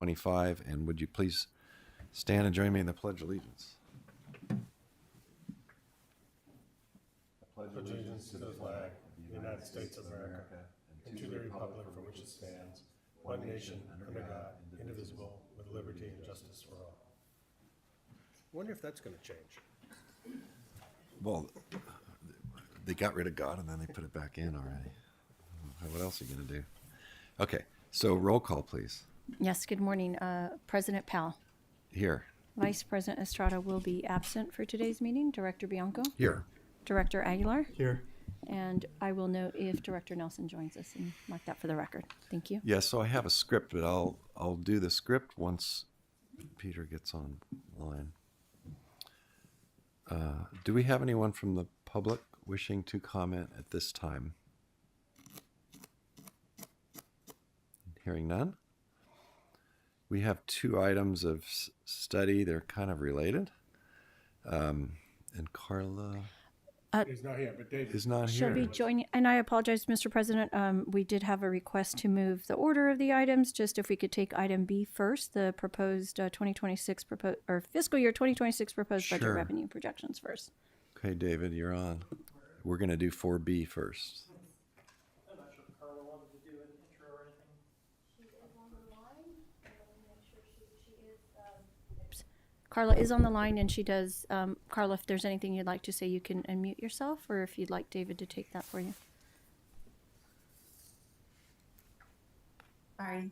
25. And would you please stand and join me in the Pledge of Allegiance? Pledge allegiance to the flag of the United States of America and to the republic for which it stands, one nation, under God, indivisible, with liberty and justice for all. I wonder if that's going to change. Well, they got rid of God and then they put it back in already. What else are you going to do? Okay, so roll call, please. Yes, good morning. President Powell. Here. Vice President Estrada will be absent for today's meeting. Director Bianco. Here. Director Aguilar. Here. And I will note if Director Nelson joins us and mark that for the record. Thank you. Yeah, so I have a script, but I'll do the script once Peter gets online. Do we have anyone from the public wishing to comment at this time? Hearing none. We have two items of study. They're kind of related. And Carla He's not here, but David is not She'll here. be joining, and I apologize, Mr. President. We did have a request to move the order of the items. Just if we could take item B first, the proposed 2026 or fiscal year 2026 proposed budget Sure. revenue projections first. Okay, David, you're on. We're going to do 4B first. I'm not sure if Carla wanted to do an intro or anything. She is on the line. Let me make sure she is. Carla is on the line, and she does. Carla, if there's anything you'd like to say, you can unmute yourself, or if you'd like David to take that for you. Sorry.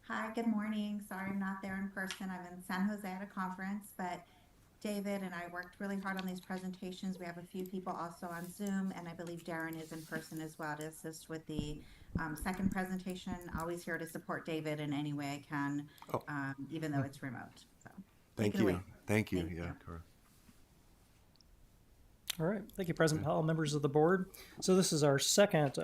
Hi, good morning. Sorry I'm not there in person. I'm in San Jose at a conference, but David and I worked really hard on these presentations. We have a few people also on Zoom, and I believe Darren is in person as well to assist with the second presentation. Always here to support David in any way I can, Oh. even though it's remote. So Thank take it you. away. Thank you. Thank Yeah, you. Carla. All right. Thank you, President Powell, members of the board. So this is our second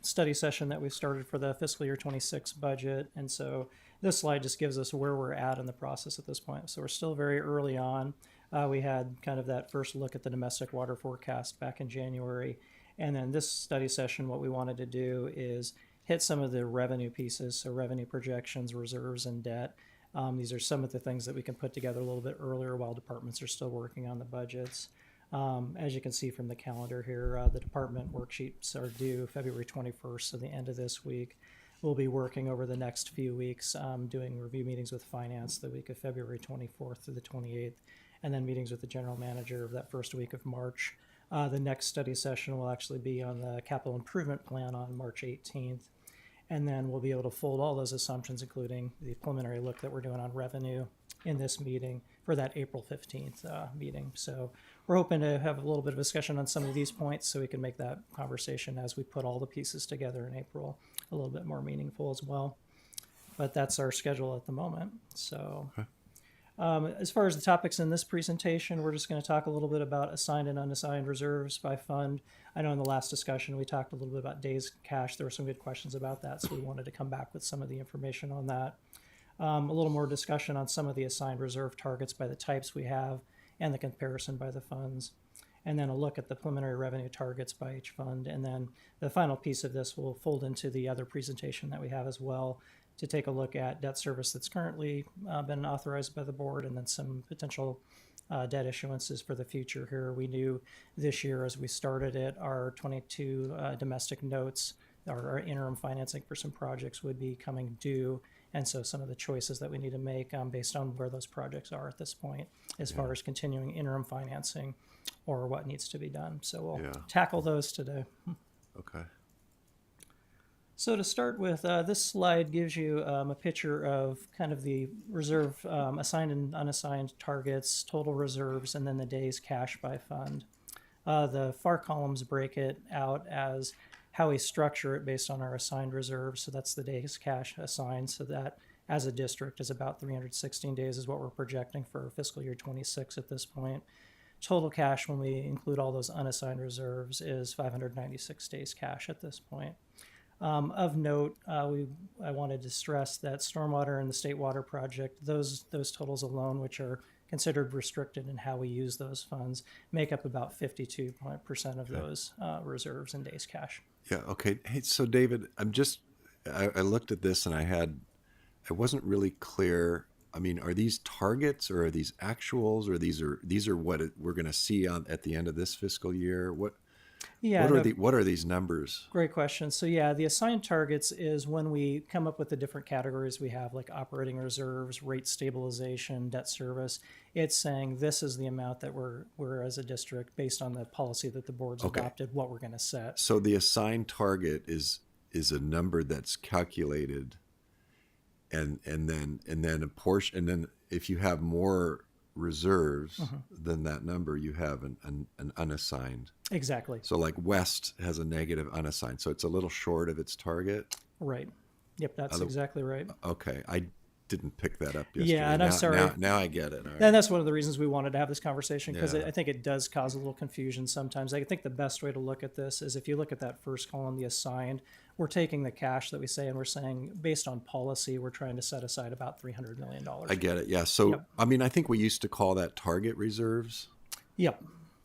study session that we started for the fiscal year 26 budget. And so this slide just gives us where we're at in the process at this point. So we're still very early on. We had kind of that first look at the domestic water forecast back in January. And then this study session, what we wanted to do is hit some of the revenue pieces, so revenue projections, reserves, and debt. These are some of the things that we can put together a little bit earlier while departments are still working on the budgets. As you can see from the calendar here, the department worksheets are due February 21st, so the end of this week. We'll be working over the next few weeks, doing review meetings with finance the week of February 24th through the 28th, and then meetings with the general manager of that first week of March. The next study session will actually be on the capital improvement plan on March 18th. And then we'll be able to fold all those assumptions, including the preliminary look that we're doing on revenue in this meeting for that April 15th meeting. So we're hoping to have a little bit of discussion on some of these points so we can make that conversation as we put all the pieces together in April a little bit more meaningful as well. But that's our schedule at the moment. So as far as the topics in this presentation, we're just going to talk a little bit about assigned and unassigned reserves by fund. I know in the last discussion we talked a little bit about days cash. There were some good questions about that, so we wanted to come back with some of the information on that. A little more discussion on some of the assigned reserve targets by the types we have and the comparison by the funds. And then a look at the preliminary revenue targets by each fund. And then the final piece of this will fold into the other presentation that we have as well, to take a look at debt service that's currently been authorized by the board, and then some potential debt issuances for the future here. We knew this year as we started it, our 22 domestic notes, our interim financing for some projects would be coming due. And so some of the choices that we need to make based on where those projects are at this point, as far as continuing interim financing or what needs to be done. So we'll tackle those today. Okay. So to start with, this slide gives you a picture of kind of the reserve assigned and unassigned targets, total reserves, and then the days cash by fund. The far columns break it out as how we structure it based on our assigned reserves. So that's the days cash assigned. So that as a district is about 316 days is what we're projecting for fiscal year 26 at this point. Total cash when we include all those unassigned reserves is 596 days cash at this point. Of note, I wanted to stress that stormwater and the state water project, those totals alone, which are considered restricted in how we use those funds, make up about 52% of those reserves and days cash. Yeah. Okay. Hey, so David, I looked at this and I had I wasn't really clear. I mean, are these targets or are these actuals or these are what we're going to see at the end of this fiscal year? Yeah, What are these numbers? great question. So yeah, the assigned targets is when we come up with the different categories we have, like operating reserves, rate stabilization, debt service. It's saying this is the amount that we're as a district, based on the policy that the board's Okay. adopted, what we're going to set. So the assigned target is a number that's calculated, and then a portion, and then if you have more reserves than that number, you have an unassigned. Exactly. So like West has a negative unassigned, so it's a little short of its target. Right. Yep, that's exactly right. Okay, I didn't pick that up yesterday. Yeah, and I'm sorry. Now I get it. All right. And that's one of the reasons we wanted to have this conversation, because Yeah. I think it does cause a little confusion sometimes. I think the best way to look at this is if you look at that first column, the assigned, we're taking the cash that we say and we're saying based on policy, we're trying to set aside about $300 million. I get it. Yeah. So Yep. I mean, I think we used to call that target reserves, Yep.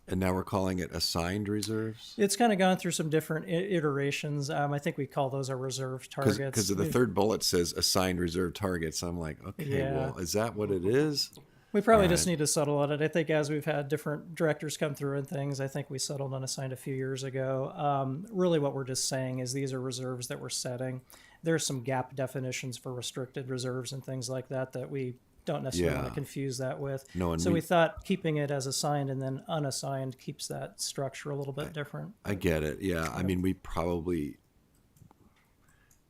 and now we're calling it assigned reserves. It's kind of gone through some different iterations. I think we call those our reserve targets. Because the third bullet says assigned reserve targets. I'm like, okay, Yeah. well, is that what it is? We probably All just right. need to settle on it. I think as we've had different directors come through and things, I think we settled on assigned a few years ago. Really what we're just saying is these are reserves that we're setting. There's some gap definitions for restricted reserves and things like that that we don't necessarily want Yeah. to confuse that with. No, and So we we- thought keeping it as assigned and then unassigned keeps that structure a little bit different. I get it. Yeah. I mean, we probably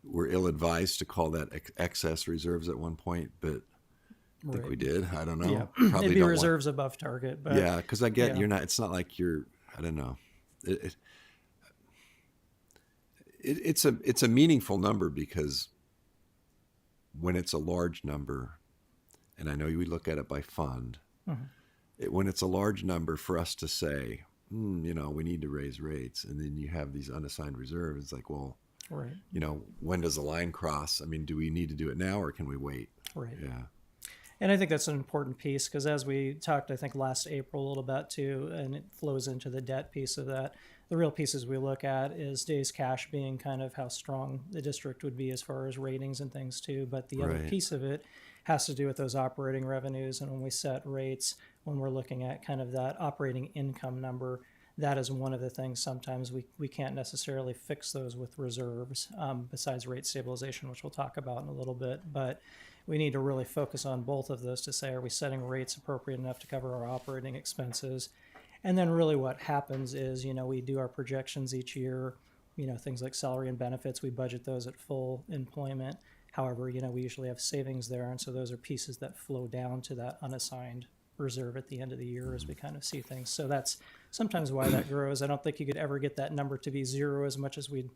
were ill-advised to call that excess reserves at one point, but I think Right. we did. I don't know. Yeah, Probably it'd be don't reserves above target, but Yeah, because I get yeah. you're not. It's not like you're. I don't know. It's a meaningful number because when it's a large number, and I know we look at it by fund, when it's a large number for us to say, we need to raise rates, and then you have these unassigned reserves, it's like, well, right, when does the line cross? I mean, do we need to do it now or can we wait? right. Yeah. And I think that's an important piece because as we talked, I think last April a little bit too, and it flows into the debt piece of that. The real pieces we look at is days cash being kind of how strong the district would be as far as ratings and things too. But the other Right. piece of it has to do with those operating revenues. And when we set rates, when we're looking at kind of that operating income number, that is one of the things sometimes we can't necessarily fix those with reserves, besides rate stabilization, which we'll talk about in a little bit. But we need to really focus on both of those to say, are we setting rates appropriate enough to cover our operating expenses? And then really what happens is, we do our projections each year, things like salary and benefits, we budget those at full employment. However, we usually have savings there. And so those are pieces that flow down to that unassigned reserve at the end of the year as we kind of see things. So that's sometimes why that grows. I don't think you could ever get that number to be zero as much as we'd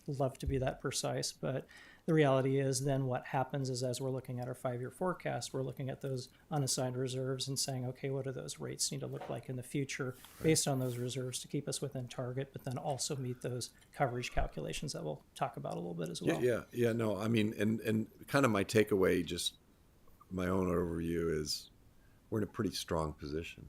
love to be that precise. But the reality is then what happens is as we're looking at our 5-year forecast, we're looking at those unassigned reserves and saying, okay, what do those rates need to look like in the future based on those reserves to keep us within target, but then also meet those coverage calculations that we'll talk about a little bit as well. Yeah. No, I mean, and kind of my takeaway, just my own overview is we're in a pretty strong position.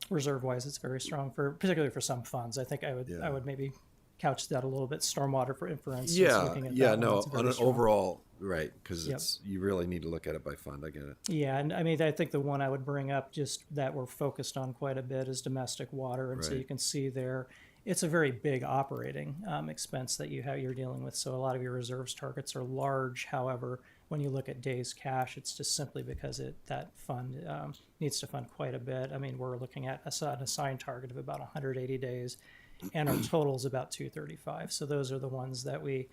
Reserve wise, it's very strong particularly for some funds. I think I would maybe couch that a little bit. Stormwater, for instance. looking at that one, No, it's very on an strong. overall, right, because Yep. you really need to look at it by fund. I get it. Yeah, and I mean, I think the one I would bring up just that we're focused on quite a bit is domestic water. And so Right. you can see there, it's a very big operating expense that you're dealing with. So a lot of your reserves targets are large. However, when you look at days cash, it's just simply because that fund needs to fund quite a bit. I mean, we're looking at an assigned target of about 180 days, and our total is about 235. So those are the ones that we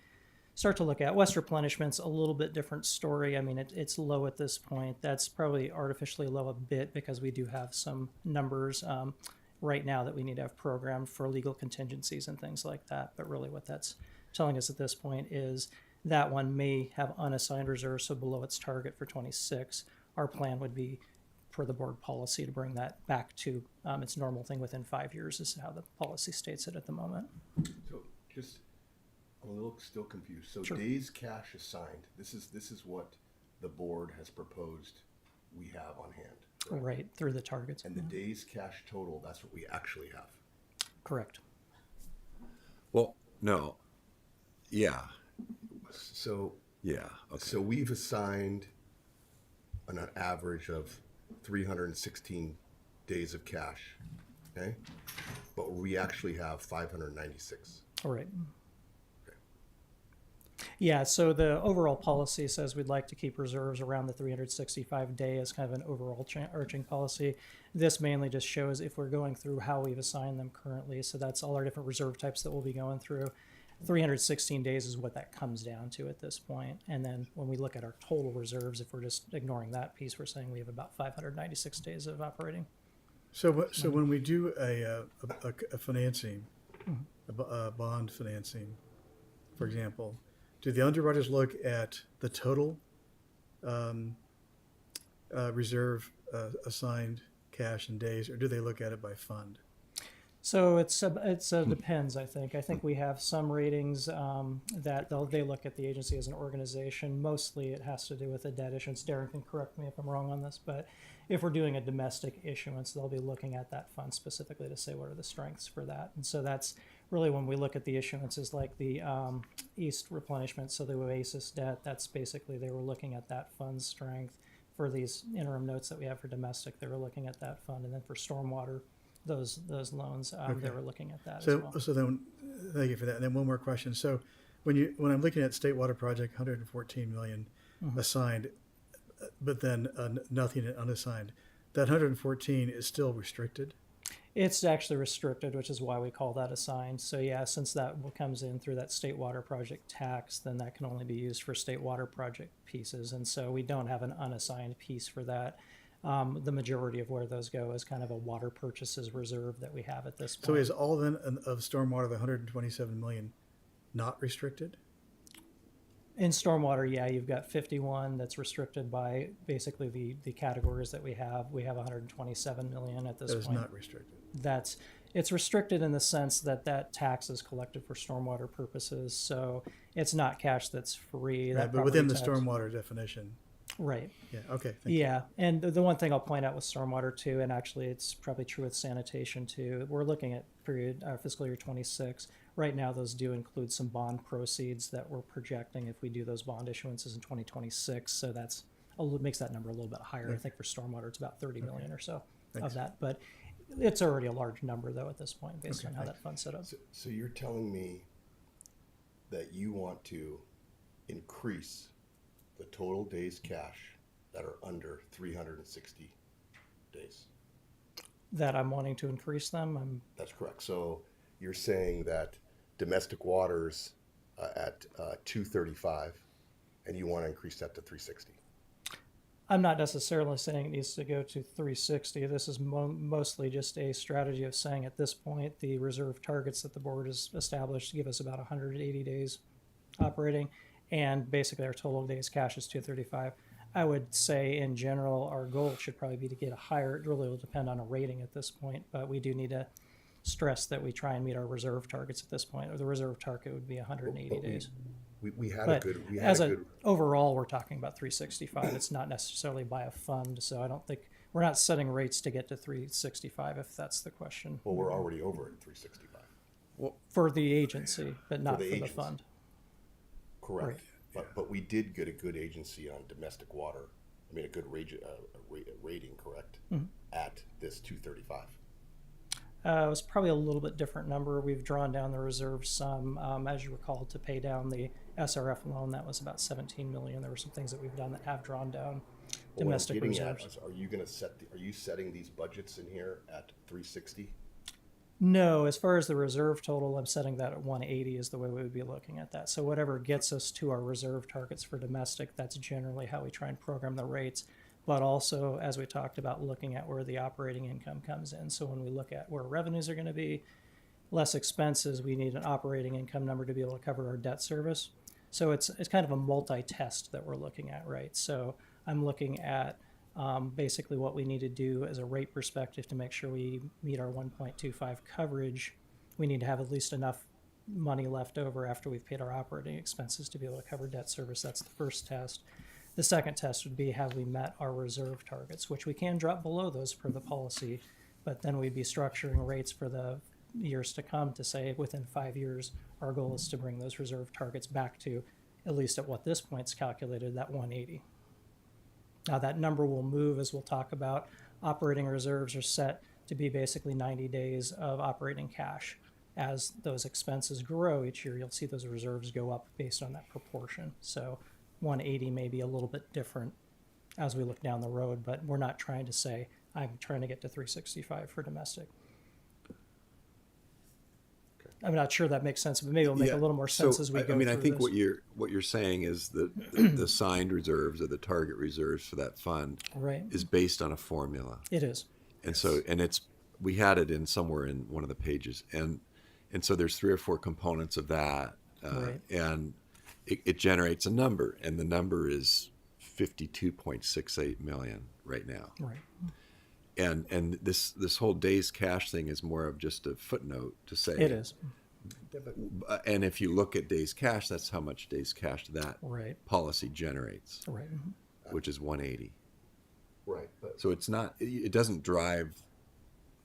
start to look at. West replenishment's a little bit different story. I mean, it's low at this point. That's probably artificially low a bit because we do have some numbers right now that we need to have programmed for legal contingencies and things like that. But really what that's telling us at this point is that one may have unassigned reserves, so below its target for 26. Our plan would be for the board policy to bring that back to its normal thing within 5 years is how the policy states it at the moment. So just, I'm a little still confused. So Sure. days cash assigned, this is what the board has proposed we have on hand. correct? Right, through the targets. And the days cash total, that's what we actually have. Correct. Well, no. Yeah. So Yeah. Okay. So we've assigned an average of 316 days of cash, okay? But we actually have 596. All right. Yeah, so the overall policy says we'd like to keep reserves around the 365 day as kind of an overall arching policy. This mainly just shows if we're going through how we've assigned them currently. So that's all our different reserve types that we'll be going through. 316 days is what that comes down to at this point. And then when we look at our total reserves, if we're just ignoring that piece, we're saying we have about 596 days of operating. So when we do a financing, a bond financing, for example, do the underwriters look at the total reserve assigned cash and days, or do they look at it by fund? So it's depends. I think we have some ratings that they look at the agency as an organization. Mostly, it has to do with the debt issuance. Darren can correct me if I'm wrong on this, but if we're doing a domestic issuance, they'll be looking at that fund specifically to say what are the strengths for that. And so that's really when we look at the issuances, like the East replenishment. So the Oasis debt. That's basically they were looking at that fund's strength. For these interim notes that we have for domestic, they were looking at that fund, and then for stormwater. Those loans, they were looking at that as well. So then, thank you for that. And then one more question. So when I'm looking at State Water Project, 114 million assigned, but then nothing unassigned, that 114 is still restricted? It's actually restricted, which is why we call that assigned. So yeah, since that comes in through that State Water Project tax, then that can only be used for State Water Project pieces. And so we don't have an unassigned piece for that. The majority of where those go is kind of a water purchases reserve that we have at this point. So is all then of stormwater, the 127 million, not restricted? In stormwater, yeah, you've got 51 that's restricted by basically the categories that we have. We have 127 million at this That is point. not restricted. It's restricted in the sense that that tax is collected for stormwater purposes. So it's not cash that's free. Right, That but within the property tax- stormwater definition. Right. Yeah, okay. Thank you. Yeah, and the one thing I'll point out with stormwater too, and actually it's probably true with sanitation too. We're looking at fiscal year 26. Right now, those do include some bond proceeds that we're projecting if we do those bond issuances in 2026. So that's makes that number a little bit higher. I think for stormwater, it's about 30 million or so of that, but it's already a large number though at this point based on how that fund's set up. So you're telling me that you want to increase the total days cash that are under 360 days? That I'm wanting to increase them. That's correct. So you're saying that domestic waters at 235, and you want to increase that to 360. I'm not necessarily saying it needs to go to 360. This is mostly just a strategy of saying at this point the reserve targets that the board has established give us about 180 days operating, and basically our total days cash is 235. I would say in general our goal should probably be to get a higher. It really will depend on a rating at this point, but we do need to stress that we try and meet our reserve targets at this point. Or the reserve target would be 180 days. We had But a good. We as had a a good. overall, we're talking about 365. It's not necessarily by a fund, so I don't think we're not setting rates to get to 365 if that's the question. Well, we're already over at 365. For the agency, but not the for the agency. fund. Correct. But we did get a good agency on domestic water. I mean, a good rating, correct? At this 235. It was probably a little bit different number. We've drawn down the reserves some, as you recall, to pay down the SRF loan. That was about 17 million. There were some things that we've done that have drawn down But domestic what I'm getting reserves. at is, are you going to are you setting these budgets in here at 360? No, as far as the reserve total, I'm setting that at 180 is the way we would be looking at that. So whatever gets us to our reserve targets for domestic, that's generally how we try and program the rates. But also, as we talked about, looking at where the operating income comes in. So when we look at where revenues are going to be, less expenses, we need an operating income number to be able to cover our debt service. So it's kind of a multi-test that we're looking at, right? So I'm looking at basically what we need to do as a rate perspective to make sure we meet our 1.25 coverage. We need to have at least enough money left over after we've paid our operating expenses to be able to cover debt service. That's the first test. The second test would be, have we met our reserve targets, which we can drop below those per the policy, but then we'd be structuring rates for the years to come to say within 5 years, our goal is to bring those reserve targets back to at least at what this point's calculated, that 180. Now that number will move as we'll talk about. Operating reserves are set to be basically 90 days of operating cash. As those expenses grow each year, you'll see those reserves go up based on that proportion. So 180 may be a little bit different as we look down the road, but we're not trying to say, I'm trying to get to 365 for domestic. I'm not sure that makes sense, but maybe it'll make a little more sense as we go I mean, through I think this. what you're saying is that the signed reserves or the target reserves for that fund Right. is based on a formula. It is. And so, and it's, we had it in somewhere in one of the pages. And so there's 3 or 4 components of that. Right. And it generates a number, and the number is 52.68 million right now. Right. And this whole days cash thing is more of just a footnote to say. It is. And if you look at days cash, that's how much days cash that Right. policy generates, Right. which is 180. Right, but So it's not, it doesn't drive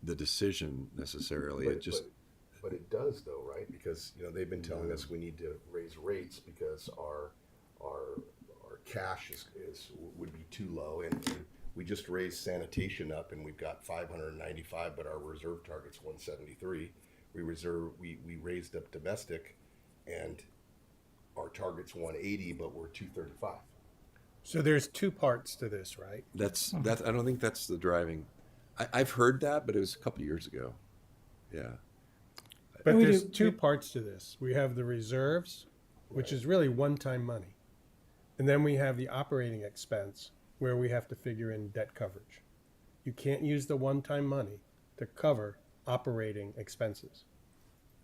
the decision necessarily. It just, but it does though, right? Because they've been telling us we need to raise rates because our cash would be too low, and we just raised sanitation up, and we've got 595, but our reserve target's 173. We raised up domestic, and our target's 180, but we're 235. So there's 2 parts to this, right? that's, I don't think that's the driving. I've heard that, but it was a couple of years ago. Yeah. But We there's do- 2 parts to this. We have the reserves, which is really one-time money. And then we have the operating expense, where we have to figure in debt coverage. You can't use the one-time money to cover operating expenses.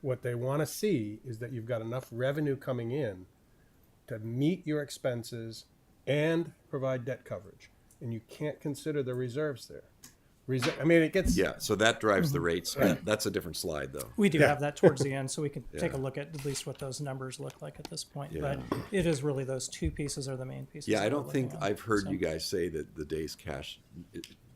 What they want to see is that you've got enough revenue coming in to meet your expenses and provide debt coverage. And you can't consider the reserves there. I mean, it gets... Yeah. So that drives the rates. That's a different slide though. We do Yeah. have that towards the end, so we can take a Yeah. look at least what those numbers look like at this point. Yeah. But it is really those 2 pieces are the main pieces. Yeah. that I we're don't think looking at. I've heard So- you guys say that the days cash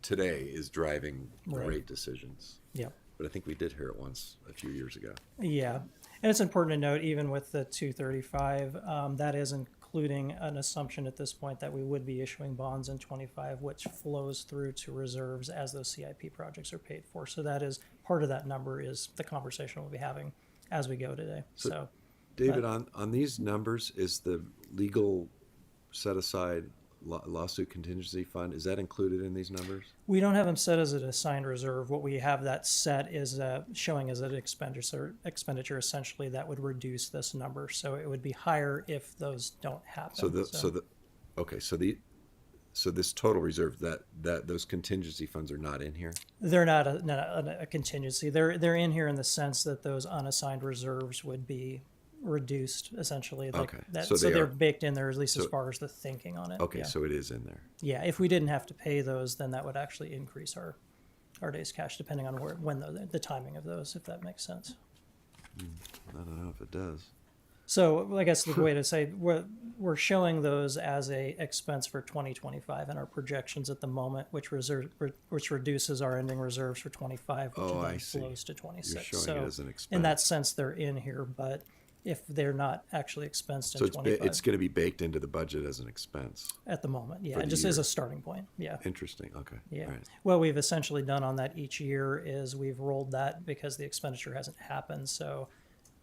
today is driving the Right. rate decisions. Yeah. But I think we did hear it once a few years ago. Yeah, and it's important to note, even with the 235, that is including an assumption at this point that we would be issuing bonds in 25, which flows through to reserves as those CIP projects are paid for. So that is part of that number is the conversation we'll be having as we go today. So David, on these numbers, is the legal set aside lawsuit contingency fund, is that included in these numbers? we don't have them set as an assigned reserve. What we have that set is showing as an expenditure essentially that would reduce this number. So it would be higher if those don't happen. So this total reserve, that those contingency funds are not in here? They're not a contingency. They're in here in the sense that those unassigned reserves would be reduced essentially. Like Okay, that, so so they they're are- baked in there at least as so- far as the thinking on it. Okay, Yeah. so it is in there. Yeah, if we didn't have to pay those, then that would actually increase our days cash, depending on when the timing of those, if that makes sense. I don't know if it does. So I guess the way to say we're showing those as a expense for 2025 in our projections at the moment, which reduces our ending reserves for 25, which Oh, then I see. flows to 26. You're showing so it as an expense. in that sense, they're in here, but if they're not actually expensed So in 25 it's going to be baked into the budget as an expense. at the moment, yeah, for it the just is year. a starting point, yeah. Interesting. Okay. Yeah. All right. What we've essentially done on that each year is we've rolled that because the expenditure hasn't happened. So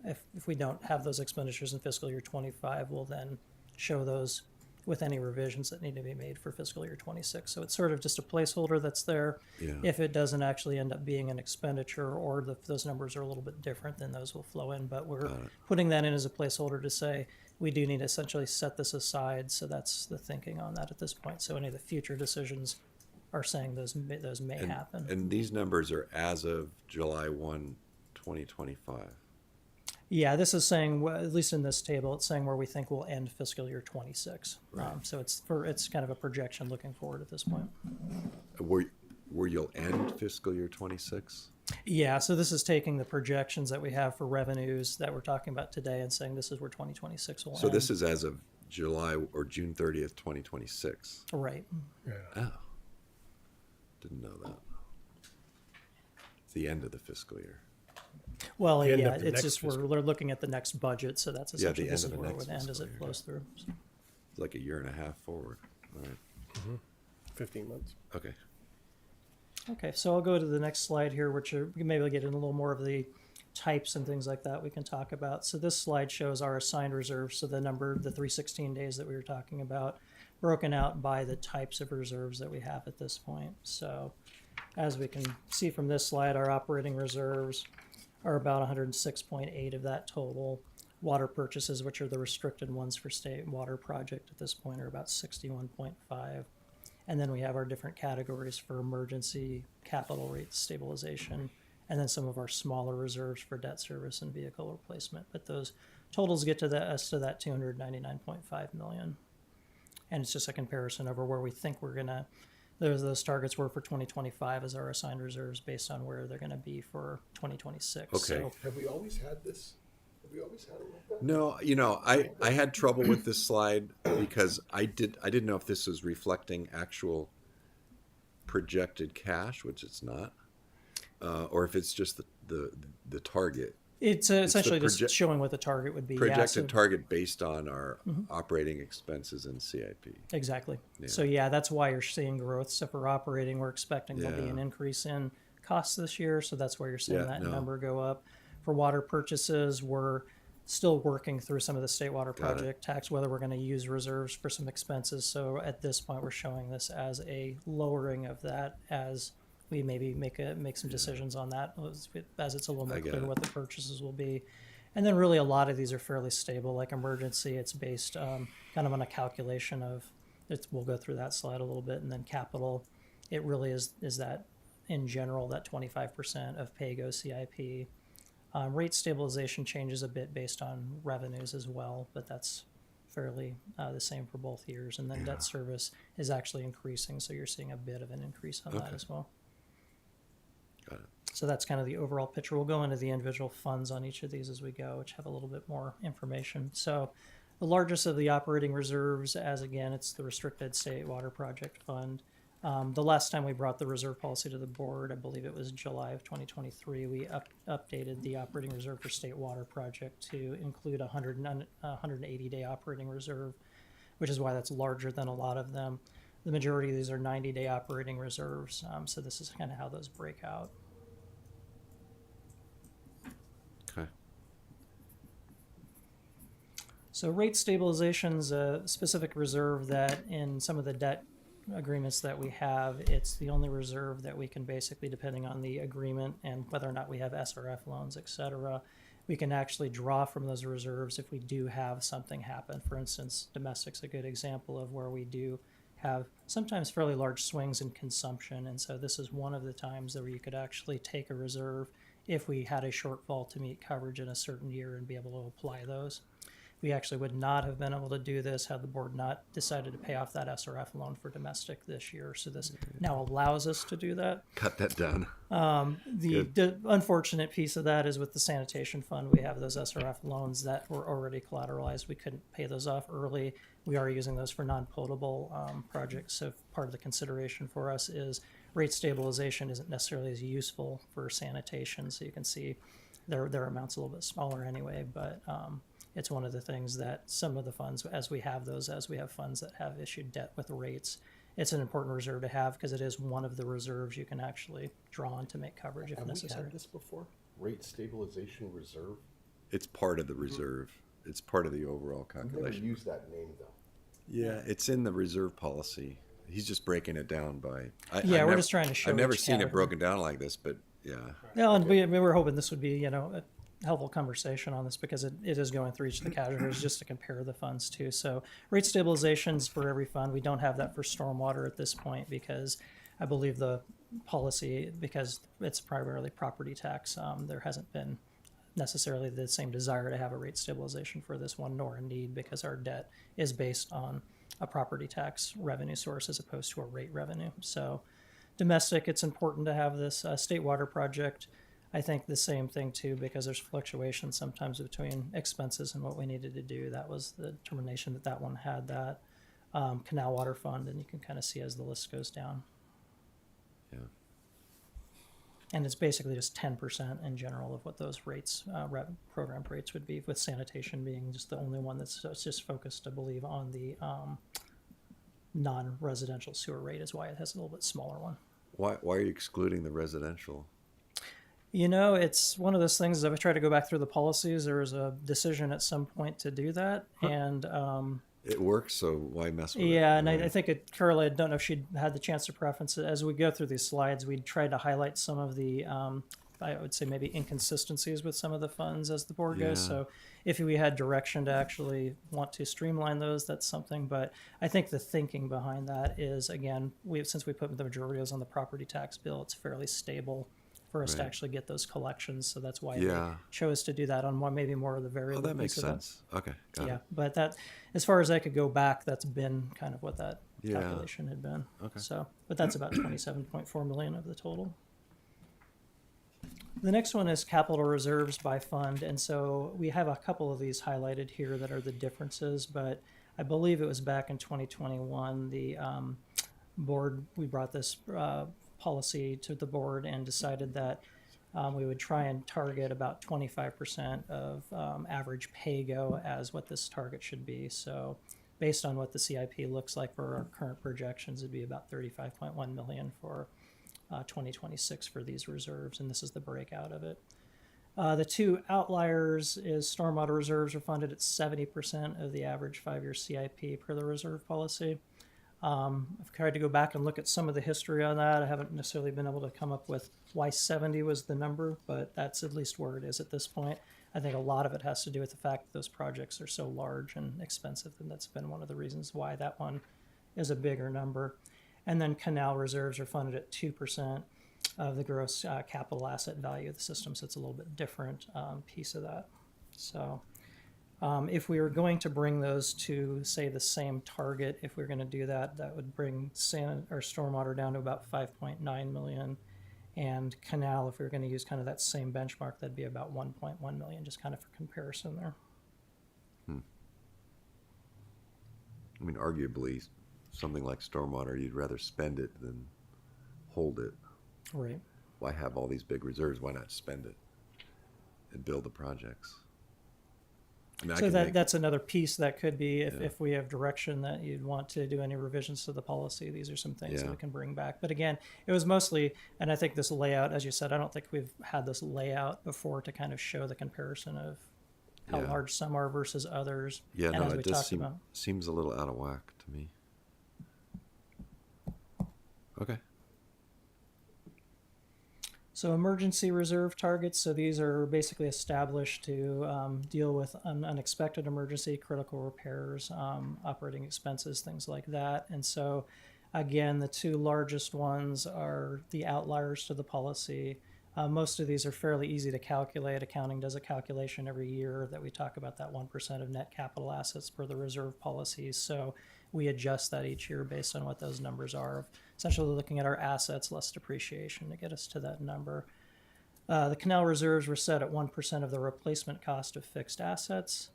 if we don't have those expenditures in fiscal year 25, we'll then show those with any revisions that need to be made for fiscal year 26. So it's sort of just a placeholder that's there. Yeah. If it doesn't actually end up being an expenditure or if those numbers are a little bit different, then those will flow in. But we're putting that in as a placeholder to say we do need to essentially set this aside. So that's the thinking on that at this point. So any of the future decisions are saying those may happen. And these numbers are as of July 1, 2025. Yeah, this is saying, at least in this table, it's saying where we think we'll end fiscal year 26. So it's kind of a projection looking forward at this point. Where you'll end fiscal year 26? Yeah, so this is taking the projections that we have for revenues that we're talking about today and saying this is where 2026 will So end. this is as of July or June 30th, 2026. Right. Oh. Didn't know that. It's the end of the fiscal year. Well, The end yeah, of the it's next just we're looking at the next budget, so that's the essentially end this of is the where it next would end as fiscal it year. flows through. So. It's like a year and a half forward. All right. 15 months. Okay. Okay, so I'll go to the next slide here, which are, maybe we'll get in a little more of the types and things like that we can talk about. So this slide shows our assigned reserves, so the number, the 316 days that we were talking about, broken out by the types of reserves that we have at this point. So as we can see from this slide, our operating reserves are about 106.8 of that total. Water purchases, which are the restricted ones for state water project at this point, are about 61.5. And then we have our different categories for emergency, capital rate stabilization, and then some of our smaller reserves for debt service and vehicle replacement. But those totals get to us to that 299.5 million. And it's just a comparison over where we think we're gonna, those targets were for 2025 as our assigned reserves based on where they're gonna be for 2026. Okay. So Have we always had this? Have we always had it like that? No, I had trouble with this slide because I didn't know if this was reflecting actual projected cash, which it's not, or if it's just the target. it's essentially just project- showing what the target would be. Yeah, Projected so- target based on our operating expenses and CIP. Exactly. Yeah. So yeah, that's why you're seeing growth. So for operating, we're expecting there'll be Yeah. an increase in costs this year. So that's why you're seeing Yeah, that no. number go up. For water purchases, we're still working through some of the state water Got it. project tax, whether we're going to use reserves for some expenses. So at this point, we're showing this as a lowering of that as we maybe make some decisions on that as it's a little more I get clear it. what the purchases will be. And then really a lot of these are fairly stable, like emergency, it's based kind of on a calculation of, we'll go through that slide a little bit, and then capital, it really is that, in general, that 25% of PAYGO CIP. Rate stabilization changes a bit based on revenues as well, but that's fairly the same for both years. And then debt service is actually increasing, so you're seeing a bit of an increase on that Okay. as well. Got it. So that's kind of the overall picture. We'll go into the individual funds on each of these as we go, which have a little bit more information. So the largest of the operating reserves, as again, it's the restricted state water project fund. The last time we brought the reserve policy to the board, I believe it was July of 2023, we updated the operating reserve for state water project to include a 180-day operating reserve, which is why that's larger than a lot of them. The majority of these are 90-day operating reserves, so this is kind of how those break out. Okay. So rate stabilization is a specific reserve that in some of the debt agreements that we have, it's the only reserve that we can basically, depending on the agreement and whether or not we have SRF loans, et cetera, we can actually draw from those reserves if we do have something happen. For instance, domestic's a good example of where we do have sometimes fairly large swings in consumption. And so this is one of the times that where you could actually take a reserve if we had a shortfall to meet coverage in a certain year and be able to apply those. We actually would not have been able to do this had the board not decided to pay off that SRF loan for domestic this year. So this now allows us to do that. Cut that down. The unfortunate piece of that is with the sanitation fund, we have those SRF loans that were already collateralized. We couldn't pay those off early. We are using those for non-potable projects. So part of the consideration for us is rate stabilization isn't necessarily as useful for sanitation. So you can see their amount's a little bit smaller anyway, but it's one of the things that some of the funds, as we have funds that have issued debt with rates, it's an important reserve to have because it is one of the reserves you can actually draw on to make coverage if Have we necessary. had this before? Rate stabilization reserve? It's part of the reserve. It's part of the overall We've never calculation. used that name though. Yeah, it's in the reserve policy. He's just breaking it down by. Yeah, we're just trying to show I've never each seen it category. broken down like this, but yeah. Yeah, and we were hoping this would be, a helpful conversation on this because it is going through each of the categories just to compare the funds too. So rate stabilizations for every fund. We don't have that for stormwater at this point because I believe the policy, because it's primarily property tax, there hasn't been necessarily the same desire to have a rate stabilization for this one, nor a need because our debt is based on a property tax revenue source as opposed to a rate revenue. So domestic, it's important to have this state water project. I think the same thing too, because there's fluctuation sometimes between expenses and what we needed to do. That was the determination that one had that. Canal Water Fund, and you can kind of see as the list goes down. Yeah. And it's basically just 10% in general of what those rates, program rates would be, with sanitation being just the only one that's just focused, I believe, on the non-residential sewer rate is why it has a little bit smaller one. Why are you excluding the residential? You know, it's one of those things, as I've tried to go back through the policies, there was a decision at some point to do that. And It works, so why mess with it? yeah, and Right. I think Carla, I don't know if she'd had the chance to preference it. As we go through these slides, we tried to highlight some of the, I would say maybe inconsistencies with some of the funds as the board goes. Yeah. So if we had direction to actually want to streamline those, that's something. But I think the thinking behind that is, again, since we put the majority of those on the property tax bill, it's fairly stable for us to Right. actually get those collections. So that's why Yeah. they chose to do that on maybe more of the Oh, variable that makes piece of it. sense. Okay, got Yeah, it. but that, as far as I could go back, that's been kind of what that Yeah. calculation had been. Okay. So, but that's about 27.4 million of the total. The next one is capital reserves by fund, and so we have a couple of these highlighted here that are the differences, but I believe it was back in 2021, the board, we brought this policy to the board and decided that we would try and target about 25% of average pay-go as what this target should be. So based on what the CIP looks like for our current projections, it'd be about 35.1 million for 2026 for these reserves, and this is the breakout of it. The two outliers is stormwater reserves are funded at 70% of the average 5-year CIP per the reserve policy. I've tried to go back and look at some of the history on that. I haven't necessarily been able to come up with why 70 was the number, but that's at least where it is at this point. I think a lot of it has to do with the fact that those projects are so large and expensive, and that's been one of the reasons why that one is a bigger number. And then canal reserves are funded at 2% of the gross capital asset value of the system, so it's a little bit different piece of that. So if we were going to bring those to, say, the same target, if we were going to do that, that would bring stormwater down to about 5.9 million. And canal, if we were going to use kind of that same benchmark, that'd be about 1.1 million, just kind of for comparison there. I mean, arguably, something like stormwater, you'd rather spend it than hold it. Right. Why have all these big reserves? Why not spend it and build the projects? I mean, I So can make- that's another piece that could be, Yeah. if we have direction that you'd want to do any revisions to the policy, these are some things that Yeah. we can bring back. But again, it was mostly, and I think this layout, as you said, I don't think we've had this layout before to kind of show the comparison of how Yeah. large some are versus others. Yeah, and no, as we it does talked about. seems a little out of whack to me. Okay. So emergency reserve targets, so these are basically established to deal with unexpected emergency, critical repairs, operating expenses, things like that. And so, again, the two largest ones are the outliers to the policy. Most of these are fairly easy to calculate. Accounting does a calculation every year that we talk about that 1% of net capital assets per the reserve policies. So we adjust that each year based on what those numbers are. Essentially looking at our assets less depreciation to get us to that number. The canal reserves were set at 1% of the replacement cost of fixed assets.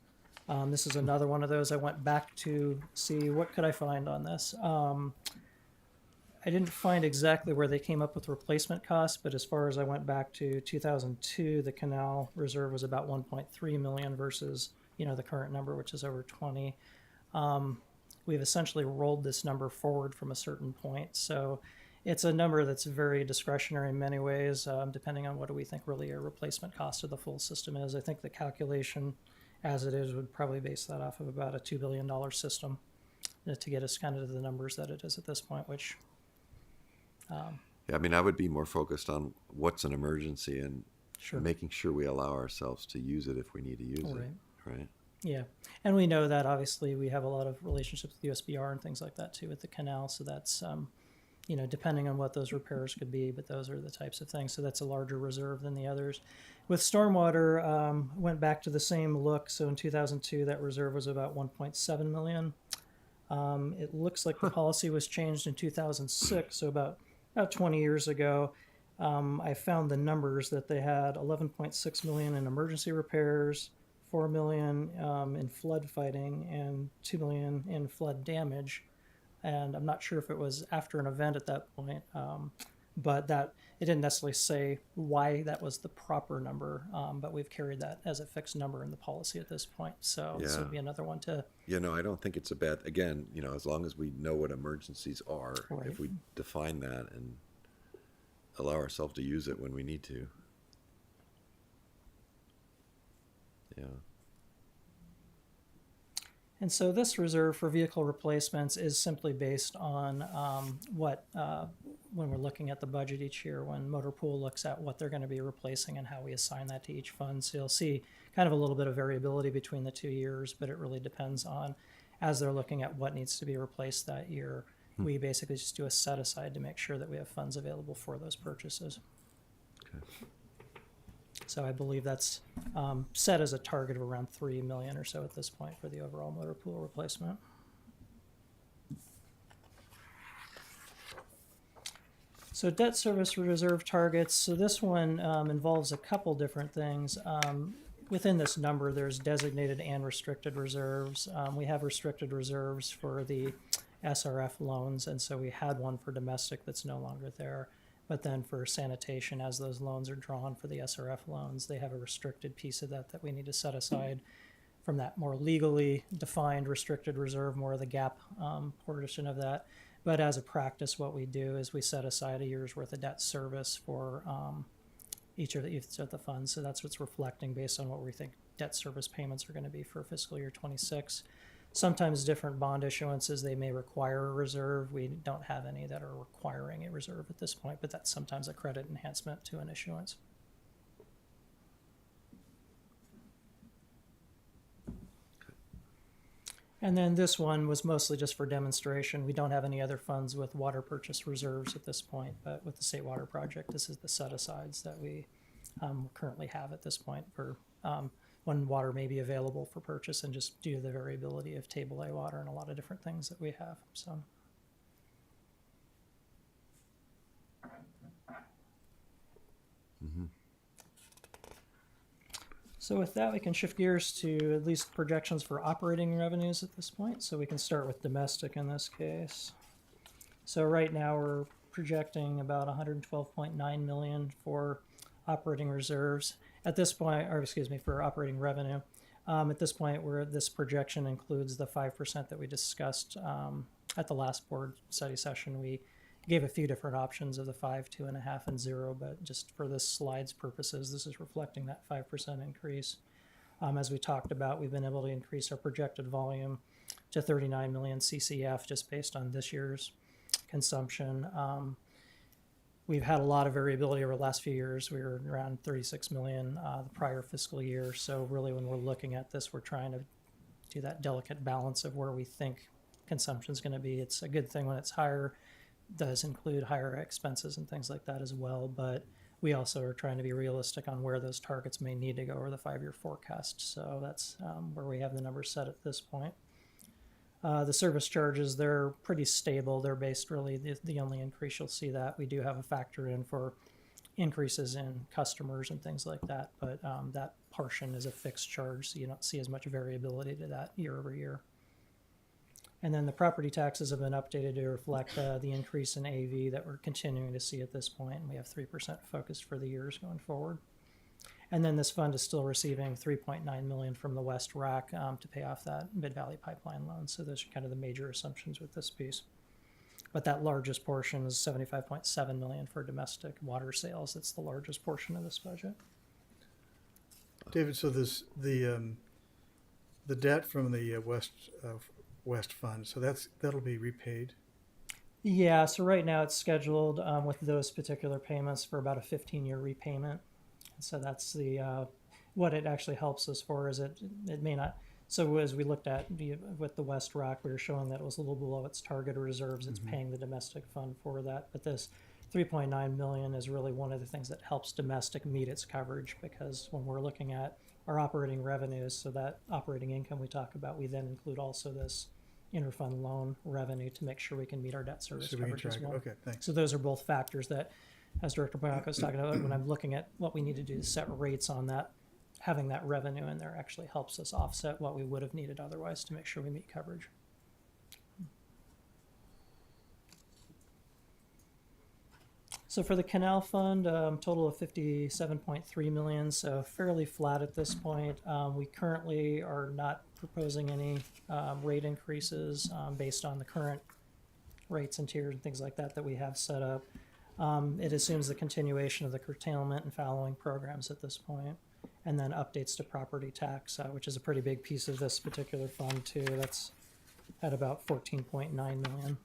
This is another one of those. I went back to see what could I find on this. I didn't find exactly where they came up with replacement costs, but as far as I went back to 2002, the canal reserve was about 1.3 million versus, the current number, which is over 20. We've essentially rolled this number forward from a certain point. So it's a number that's very discretionary in many ways, depending on what do we think really a replacement cost of the full system is. I think the calculation as it is would probably base that off of about a $2 billion system to get us kind of to the numbers that it is at this point, which... Yeah, I mean, I would be more focused on what's an emergency and Sure. making sure we allow ourselves to use it if we need to use Right. it. Right. Yeah, and we know that obviously we have a lot of relationships with USBR and things like that too with the canal. So that's, depending on what those repairs could be, but those are the types of things. So that's a larger reserve than the others. With stormwater, went back to the same look. So in 2002, that reserve was about 1.7 million. It looks like the policy was changed in 2006, so about 20 years ago. I found the numbers that they had 11.6 million in emergency repairs, 4 million in flood fighting, and 2 million in flood damage. And I'm not sure if it was after an event at that point, but that it didn't necessarily say why that was the proper number, but we've carried that as a fixed number in the policy at this point. So this would Yeah. be another one to, I don't think it's a bad, again, as long as we know what emergencies are, Right. if we define that and allow ourselves to use it when we need to. Yeah. and so this reserve for vehicle replacements is simply based on when we're looking at the budget each year, when Motor Pool looks at what they're going to be replacing and how we assign that to each fund. So you'll see kind of a little bit of variability between the 2 years, but it really depends on, as they're looking at what needs to be replaced that year, we basically just do a set aside to make sure that we have funds available for those purchases. Okay. So I believe that's set as a target of around 3 million or so at this point for the overall motor pool replacement. So debt service reserve targets. So this one involves a couple different things. Within this number, there's designated and restricted reserves. We have restricted reserves for the SRF loans, and so we had one for domestic that's no longer there. But then for sanitation, as those loans are drawn for the SRF loans, they have a restricted piece of that we need to set aside from that more legally defined restricted reserve, more of the gap portion of that. But as a practice, what we do is we set aside a year's worth of debt service for each of the funds. So that's what's reflecting based on what we think debt service payments are going to be for fiscal year 26. Sometimes different bond issuances, they may require a reserve. We don't have any that are requiring a reserve at this point, but that's sometimes a credit enhancement to an issuance. And then this one was mostly just for demonstration. We don't have any other funds with water purchase reserves at this point, but with the State Water Project, this is the set-asides that we currently have at this point for when water may be available for purchase, and just due to the variability of table A water and a lot of different things that we have. So with that, we can shift gears to at least projections for operating revenues at this point. So we can start with domestic in this case. So right now we're projecting about 112.9 million for operating reserves. At this point, or excuse me, for operating revenue. At this point, this projection includes the 5% that we discussed at the last board study session. We gave a few different options of the 5, 2.5, and 0, but just for this slide's purposes, this is reflecting that 5% increase. As we talked about, we've been able to increase our projected volume to 39 million CCF just based on this year's consumption. We've had a lot of variability over the last few years. We were around 36 million the prior fiscal year. So really when we're looking at this, we're trying to do that delicate balance of where we think consumption is going to be. It's a good thing when it's higher. It does include higher expenses and things like that as well. But we also are trying to be realistic on where those targets may need to go over the 5-year forecast. So that's where we have the numbers set at this point. The service charges, they're pretty stable. They're based really, the only increase you'll see that. We do have a factor in for increases in customers and things like that, but that portion is a fixed charge, so you don't see as much variability to that year over year. And then the property taxes have been updated to reflect the increase in AV that we're continuing to see at this point, and we have 3% focused for the years going forward. And then this fund is still receiving $3.9 million from the West RAC to pay off that Mid-Valley Pipeline loan. So those are kind of the major assumptions with this piece. But that largest portion is $75.7 million for domestic water sales. That's the largest portion of this budget. David, so the debt from the West Fund, so that'll be repaid. Yeah, so right now it's scheduled with those particular payments for about a 15-year repayment. So that's the what it actually helps us for is it may not. So as we looked at with the West RAC, we were showing that it was a little below its target reserves. It's paying the domestic fund for that. But this 3.9 million is really one of the things that helps domestic meet its coverage, because when we're looking at our operating revenues, so that operating income we talk about, we then include also this interfund loan revenue to make sure we can meet our debt service So we can coverage as track it. well. Okay, thanks. So those are both factors that, as Director Bianco was talking about, when I'm looking at what we need to do to set rates on that, having that revenue in there actually helps us offset what we would have needed otherwise to make sure we meet coverage. So for the canal fund, total of 57.3 million, so fairly flat at this point. We currently are not proposing any rate increases based on the current rates and tiers and things like that we have set up. It assumes the continuation of the curtailment and fallowing programs at this point, and then updates to property tax, which is a pretty big piece of this particular fund too. That's at about 14.9 million.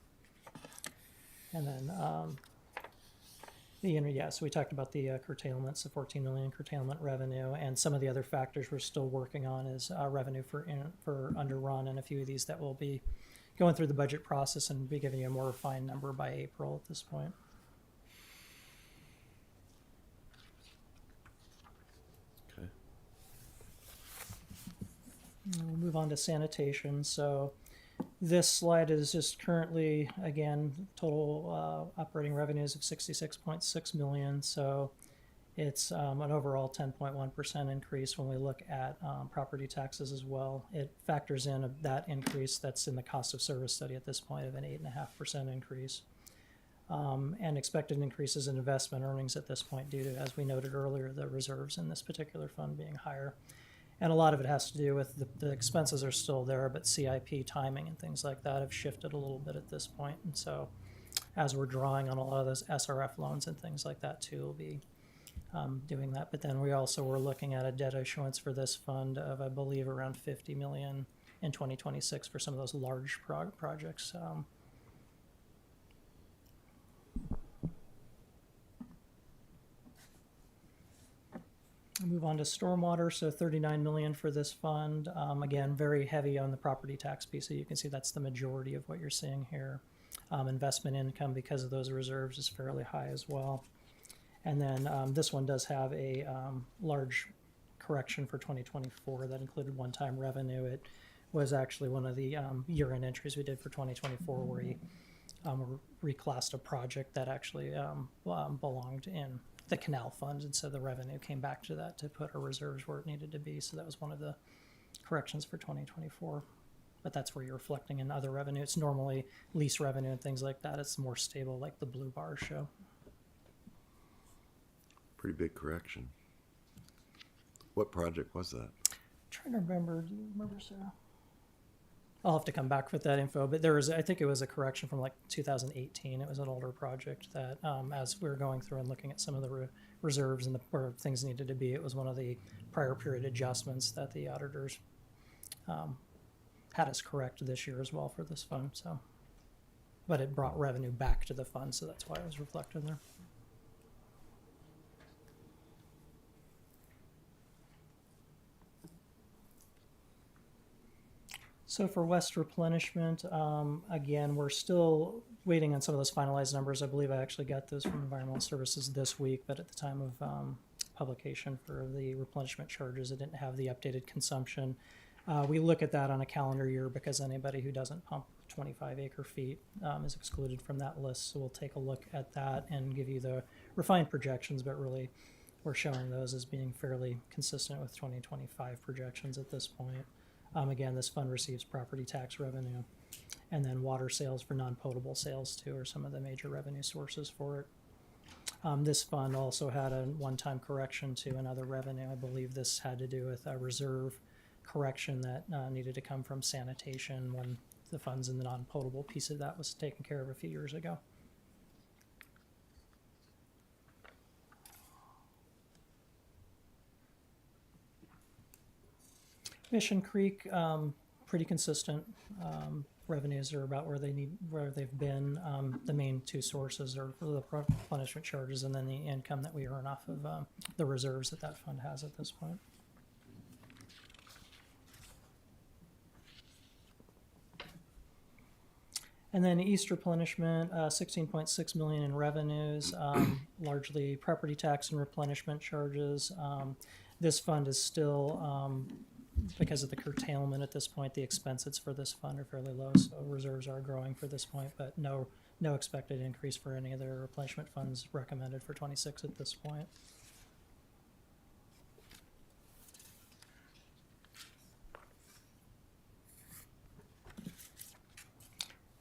And then so we talked about the curtailments, the 14 million curtailment revenue, and some of the other factors we're still working on is revenue for underrun, and a few of these that will be going through the budget process and be giving you a more refined number by April at this point. Okay. We'll move on to sanitation. So this slide is just currently, again, total operating revenues of 66.6 million. So it's an overall 10.1% increase when we look at property taxes as well. It factors in that increase that's in the cost of service study at this point of an 8.5% increase. And expected increases in investment earnings at this point due to, as we noted earlier, the reserves in this particular fund being higher. And a lot of it has to do with the expenses are still there, but CIP timing and things like that have shifted a little bit at this point. And so as we're drawing on a lot of those SRF loans and things like that too, we'll be doing that. But then we also were looking at a debt issuance for this fund of, I believe, around 50 million in 2026 for some of those large projects. Move on to stormwater, so 39 million for this fund. Again, very heavy on the property tax piece, so you can see that's the majority of what you're seeing here. Investment income, because of those reserves, is fairly high as well. And then this one does have a large correction for 2024 that included one-time revenue. It was actually one of the year-end entries we did for 2024 where we reclassed a project that actually belonged in the canal fund, and so the revenue came back to that to put our reserves where it needed to be. So that was one of the corrections for 2024. But that's where you're reflecting in other revenue. It's normally lease revenue and things like that. It's more stable, like the blue bars show. Pretty big correction. What project was that? Trying to remember. Do you remember, Sarah? I'll have to come back with that info. But there was, I think it was a correction from like 2018. It was an older project that, as we were going through and looking at some of the reserves and where things needed to be, it was one of the prior period adjustments that the auditors had us correct this year as well for this fund. So, but it brought revenue back to the fund, so that's why it was reflected there. So for West replenishment, again, we're still waiting on some of those finalized numbers. I believe I actually got those from Environmental Services this week, but at the time of publication for the replenishment charges, it didn't have the updated consumption. We look at that on a calendar year because anybody who doesn't pump 25 acre feet is excluded from that list. So we'll take a look at that and give you the refined projections, but really we're showing those as being fairly consistent with 2025 projections at this point. Again, this fund receives property tax revenue, and then water sales for non-potable sales too are some of the major revenue sources for it. This fund also had a one-time correction to another revenue. I believe this had to do with a reserve correction that needed to come from sanitation when the funds in the non-potable piece of that was taken care of a few years ago. Mission Creek, pretty consistent. Revenues are about where they've been. The main two sources are for the replenishment charges and then the income that we earn off of the reserves that fund has at this point. And then East replenishment, 16.6 million in revenues, largely property tax and replenishment charges. This fund is still, because of the curtailment at this point, the expenses for this fund are fairly low, so reserves are growing for this point, but no expected increase for any of their replenishment funds recommended for 26 at this point.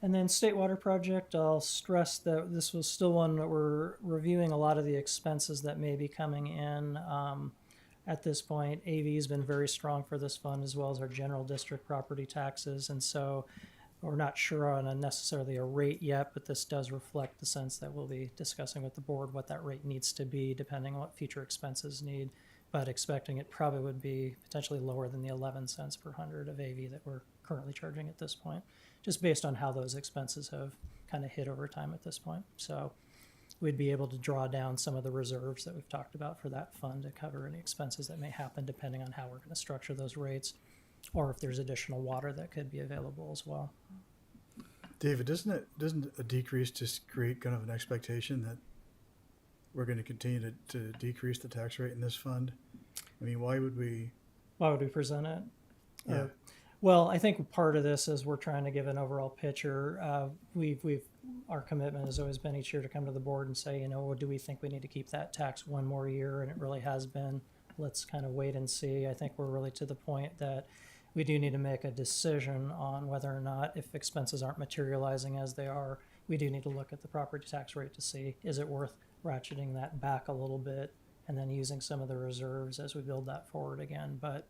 And then State Water Project, I'll stress that this was still one that we're reviewing a lot of the expenses that may be coming in. At this point, AV has been very strong for this fund, as well as our general district property taxes. And so we're not sure on necessarily a rate yet, but this does reflect the sense that we'll be discussing with the board what that rate needs to be, depending on what future expenses need. But expecting it probably would be potentially lower than the 11 cents per hundred of AV that we're currently charging at this point, just based on how those expenses have kind of hit over time at this point. So we'd be able to draw down some of the reserves that we've talked about for that fund to cover any expenses that may happen depending on how we're going to structure those rates, or if there's additional water that could be available as well. David, doesn't a decrease just create kind of an expectation that we're going to continue to decrease the tax rate in this fund? I mean, why would we? Why would we present it? Yeah. Well, I think part of this is we're trying to give an overall picture. Our commitment has always been each year to come to the board and say, do we think we need to keep that tax one more year? And it really has been. Let's kind of wait and see. I think we're really to the point that we do need to make a decision on whether or not, if expenses aren't materializing as they are, we do need to look at the property tax rate to see, is it worth ratcheting that back a little bit and then using some of the reserves as we build that forward again. But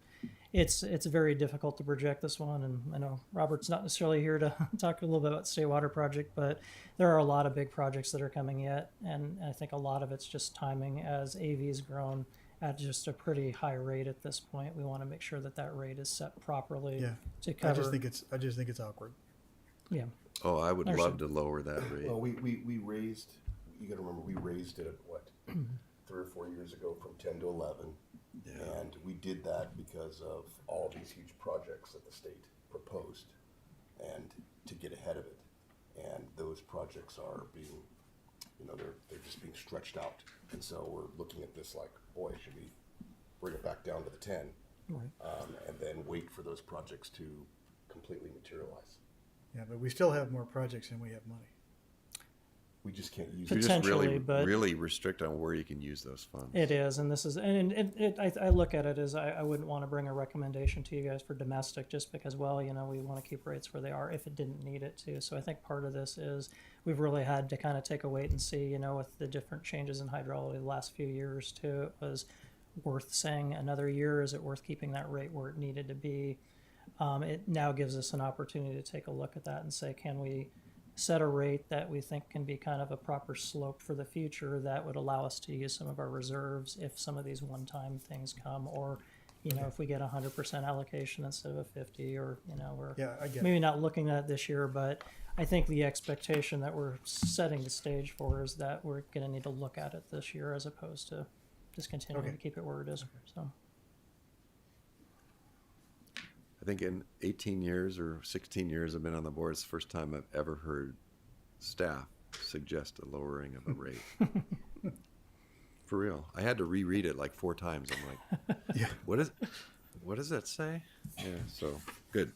it's very difficult to project this one, and I know Robert's not necessarily here to talk a little bit about State Water Project, but there are a lot of big projects that are coming yet, and I think a lot of it's just timing. As AV's grown at just a pretty high rate at this point, we want to make sure that that rate is set properly Yeah. to I cover. just think it's awkward. Yeah, Oh, I would Understood. love to lower that rate. Well, we raised, you gotta remember, we raised it, what, 3 or 4 years ago from 10 to 11. Yeah. And we did that because of all these huge projects that the state proposed and to get ahead of it. And those projects are being, they're just being stretched out. And so we're looking at this like, boy, should we bring it back down to the 10? right. And then wait for those projects to completely materialize. Yeah, but we still have more projects than we have money. We just can't use You're it. just Potentially, really, but- really restrict on where you can use those funds. It is, and this is, and I look at it as I wouldn't want to bring a recommendation to you guys for domestic just because, we want to keep rates where they are if it didn't need it to. So I think part of this is we've really had to kind of take a wait and see, with the different changes in hydrology the last few years too. It was worth saying another year. Is it worth keeping that rate where it needed to be? It now gives us an opportunity to take a look at that and say, can we set a rate that we think can be kind of a proper slope for the future that would allow us to use some of our reserves if some of these one-time things come, or if we get 100% allocation instead of a 50, or we're Yeah, I get maybe not looking at it this year. But I think the expectation that we're setting the stage for is that we're going to need to look at it this year as opposed to just continuing Okay. to keep it where it is. So I think in 18 years or 16 years I've been on the board, it's the first time I've ever heard staff suggest a lowering of a rate. For real. I had to reread it like 4 times. I'm like, Yeah. what does that say? Yeah, so good.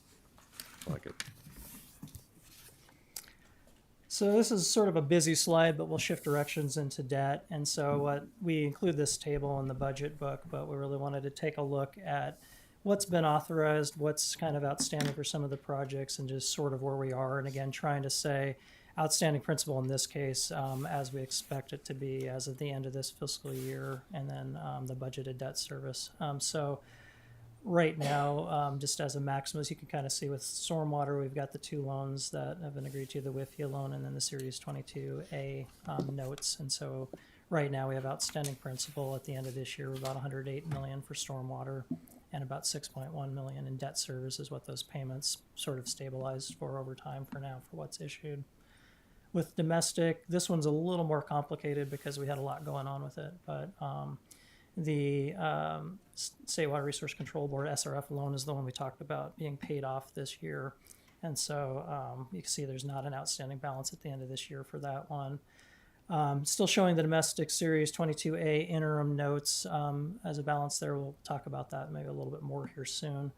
I like it. So this is sort of a busy slide, but we'll shift directions into debt. And so we include this table in the budget book, but we really wanted to take a look at what's been authorized, what's kind of outstanding for some of the projects, and just sort of where we are. And again, trying to say outstanding principal in this case, as we expect it to be as of the end of this fiscal year, and then the budgeted debt service. So right now, just as a maximum, as you can kind of see with stormwater, we've got the 2 loans that have been agreed to, the WIFIA loan and then the Series 22A notes. And so right now we have outstanding principal at the end of this year, about $108 million for stormwater and about $6.1 million in debt service is what those payments sort of stabilized for over time for now for what's issued. With domestic, this one's a little more complicated because we had a lot going on with it, but the State Water Resource Control Board SRF loan is the one we talked about being paid off this year. And so you can see there's not an outstanding balance at the end of this year for that one. Still showing the domestic Series 22A interim notes as a balance there. We'll talk about that maybe a little bit more here soon.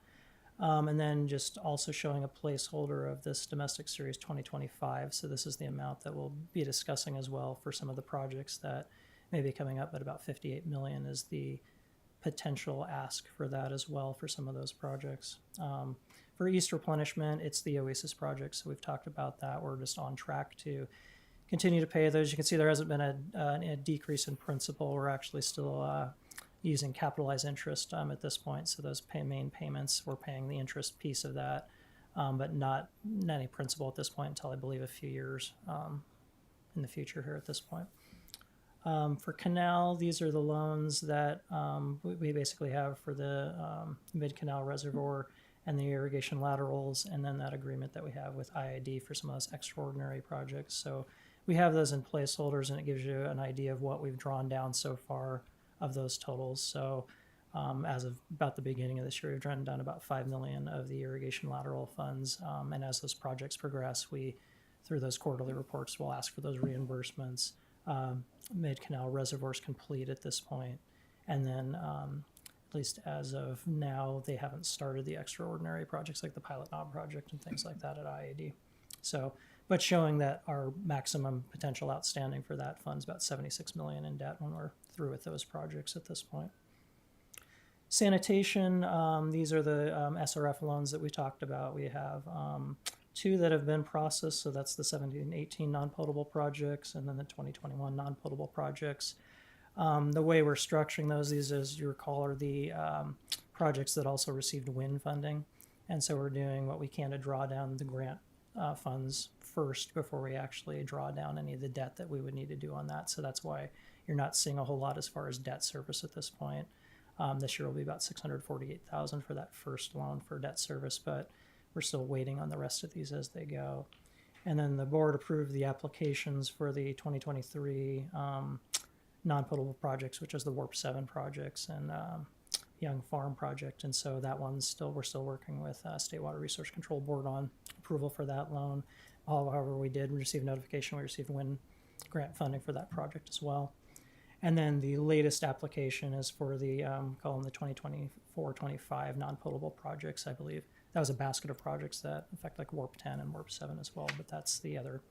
And then just also showing a placeholder of this domestic Series 2025. So this is the amount that we'll be discussing as well for some of the projects that may be coming up, at about $58 million is the potential ask for that as well for some of those projects. For East replenishment, it's the Oasis project, so we've talked about that. We're just on track to continue to pay those. You can see there hasn't been a decrease in principal. We're actually still using capitalized interest at this point. So those main payments, we're paying the interest piece of that, but not any principal at this point until I believe a few years in the future here at this point. For Canal, these are the loans that we basically have for the Mid-Canal Reservoir and the irrigation laterals, and then that agreement that we have with IID for some of those extraordinary projects. So we have those in placeholders, and it gives you an idea of what we've drawn down so far of those totals. So as of about the beginning of this year, we've drawn down about $5 million of the irrigation lateral funds. And as those projects progress, through those quarterly reports, we'll ask for those reimbursements. Mid-Canal Reservoir's complete at this point. And then, at least as of now, they haven't started the extraordinary projects like the Pilot Knob project and things like that at IAD. So, but showing that our maximum potential outstanding for that fund's about $76 million in debt when we're through with those projects at this point. Sanitation, these are the SRF loans that we talked about. We have 2 that have been processed, so that's the 17-18 non-potable projects and then the 2021 non-potable projects. The way we're structuring those, these, as you recall, are the projects that also received WIN funding. And so we're doing what we can to draw down the grant funds first before we actually draw down any of the debt that we would need to do on that. So that's why you're not seeing a whole lot as far as debt service at this point. This year will be about $648,000 for that first loan for debt service, but we're still waiting on the rest of these as they go. And then the board approved the applications for the 2023 non-potable projects, which is the Warp 7 projects and Young Farm project. And so that one's we're still working with State Water Resource Control Board on approval for that loan. However, we did receive notification we received WIN grant funding for that project as well. And then the latest application is for the, call them the 2024-25 non-potable projects, I believe. That was a basket of projects that affect like Warp 10 and Warp 7 as well, but that's the other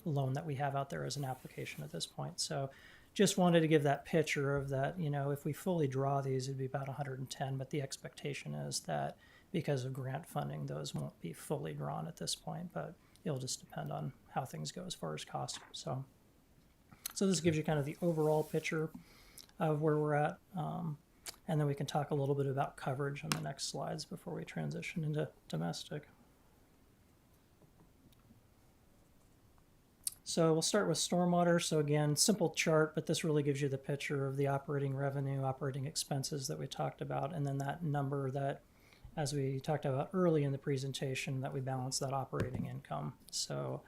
loan that we have out there as an application at this point. So just wanted to give that picture of that, if we fully draw these, it'd be about 110, but the expectation is that because of grant funding, those won't be fully drawn at this point, but it'll just depend on how things go as far as cost. So this gives you kind of the overall picture of where we're at. And then we can talk a little bit about coverage on the next slides before we transition into domestic. So we'll start with stormwater. So again, simple chart, but this really gives you the picture of the operating revenue, operating expenses that we talked about, and then that number that, as we talked about early in the presentation, that we balance that operating income. So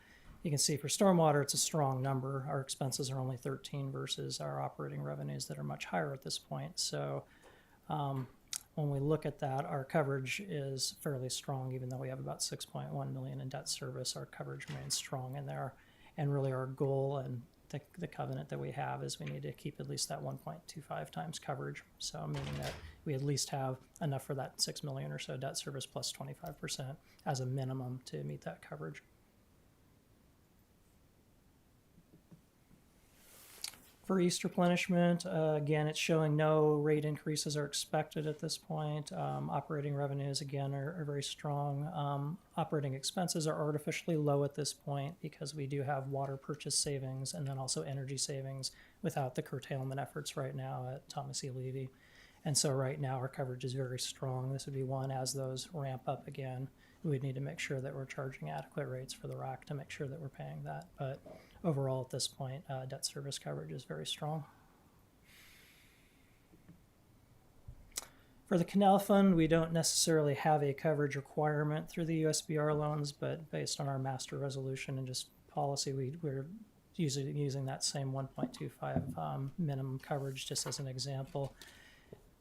you can see for stormwater, it's a strong number. Our expenses are only 13 versus our operating revenues that are much higher at this point. So when we look at that, our coverage is fairly strong, even though we have about $6.1 million in debt service. Our coverage remains strong in there. And really our goal and the covenant that we have is we need to keep at least that 1.25 times coverage. So meaning that we at least have enough for that $6 million or so debt service plus 25% as a minimum to meet that coverage. For East replenishment, again, it's showing no rate increases are expected at this point. Operating revenues, again, are very strong. Operating expenses are artificially low at this point because we do have water purchase savings and then also energy savings without the curtailment efforts right now at Thomas E. Levy. And so right now our coverage is very strong. This would be one as those ramp up again. We would need to make sure that we're charging adequate rates for the RAC to make sure that we're paying that. But overall, at this point, debt service coverage is very strong. For the Canal Fund, we don't necessarily have a coverage requirement through the USBR loans, but based on our master resolution and just policy, we're using that same 1.25 minimum coverage just as an example.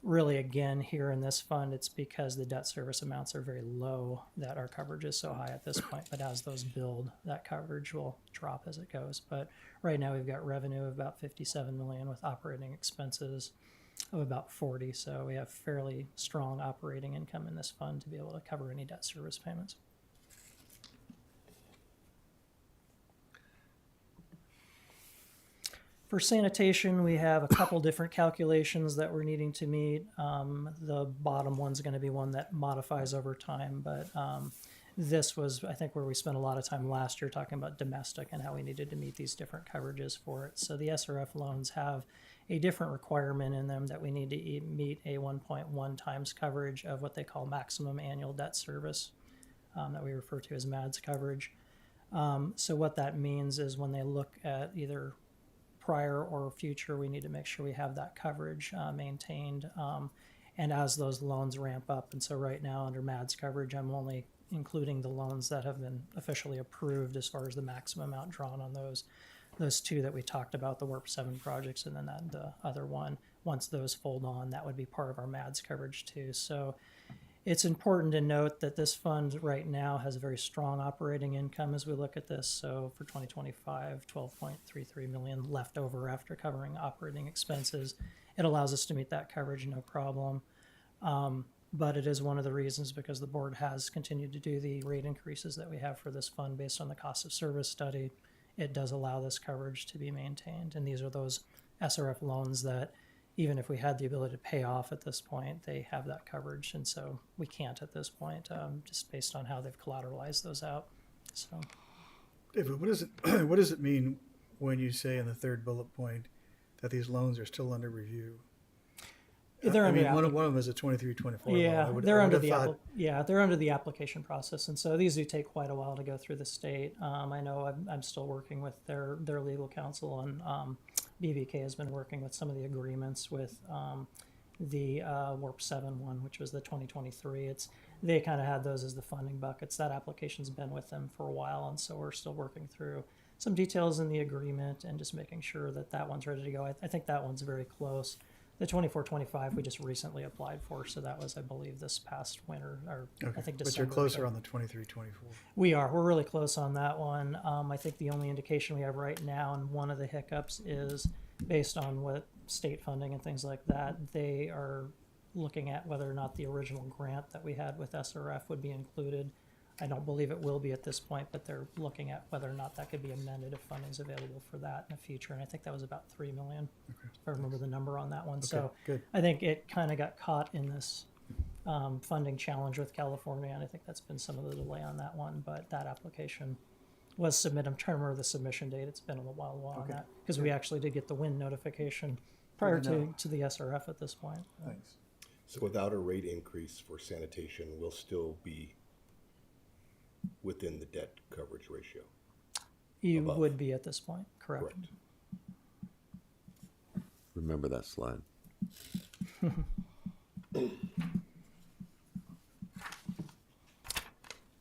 Really, again, here in this fund, it's because the debt service amounts are very low that our coverage is so high at this point. But as those build, that coverage will drop as it goes. But right now, we've got revenue of about $57 million with operating expenses of about 40. So we have fairly strong operating income in this fund to be able to cover any debt service payments. For sanitation, we have a couple different calculations that we're needing to meet. The bottom one's going to be one that modifies over time, but this was, I think, where we spent a lot of time last year talking about domestic and how we needed to meet these different coverages for it. So the SRF loans have a different requirement in them that we need to meet a 1.1 times coverage of what they call maximum annual debt service, that we refer to as MADS coverage. So what that means is when they look at either prior or future, we need to make sure we have that coverage maintained. And as those loans ramp up, and so right now under MADS coverage, I'm only including the loans that have been officially approved as far as the maximum amount drawn on those two that we talked about, the WARP 7 projects, and then the other one. Once those fold on, that would be part of our MADS coverage too. So it's important to note that this fund right now has a very strong operating income as we look at this. So for 2025, 12.33 million left over after covering operating expenses. It allows us to meet that coverage, no problem. But it is one of the reasons because the board has continued to do the rate increases that we have for this fund based on the cost of service study. It does allow this coverage to be maintained. And these are those SRF loans that even if we had the ability to pay off at this point, they have that coverage. And so we can't at this point, just based on how they've collateralized those out. So David, what does it mean when you say in the third bullet point that these loans are still under review? they're I under mean, one the of them is a 23-24 Yeah, loan. they're I under would the have thought, they're under the application process, and so these do take quite a while to go through the state. I know I'm still working with their legal counsel, and BVK has been working with some of the agreements with the WARP 7 one, which was the 2023. They kind of had those as the funding buckets. That application's been with them for a while, and so we're still working through some details in the agreement and just making sure that that one's ready to go. I think that one's very close. The 24-25 we just recently applied for, so that was, I believe, this past winter, or I think December. but you're closer on the 23-24. We're really close on that one. I think the only indication we have right now, and one of the hiccups is based on what state funding and things like that, they are looking at whether or not the original grant that we had with SRF would be included. I don't believe it will be at this point, but they're looking at whether or not that could be amended if funding's available for that in the future. And I think that was about $3 million, if I remember the number on that one. So good. I think it kind of got caught in this funding challenge with California, and I think that's been some of the delay on that one. But that application was submitted. I'm trying to remember the submission date. It's been a while on that because we actually did get the wind notification prior to the SRF at this point. Thanks. So without a rate increase for sanitation, we'll still be within the debt coverage ratio. You Above. would be at this point, correct? Remember that slide.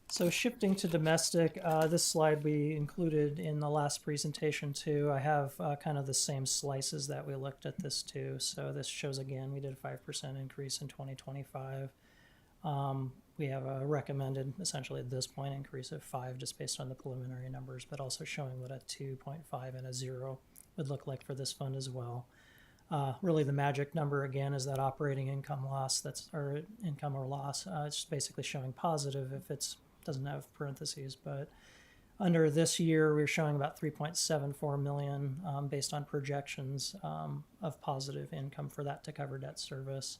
So shifting to domestic, this slide we included in the last presentation too. I have kind of the same slices that we looked at this too. So this shows again, we did a 5% increase in 2025. We have a recommended, essentially at this point, increase of 5 just based on the preliminary numbers, but also showing what a 2.5 and a 0 would look like for this fund as well. Really the magic number again is that operating income loss, or income or loss. It's basically showing positive if it's doesn't have parentheses, but under this year we're showing about 3.74 million based on projections of positive income for that to cover debt service.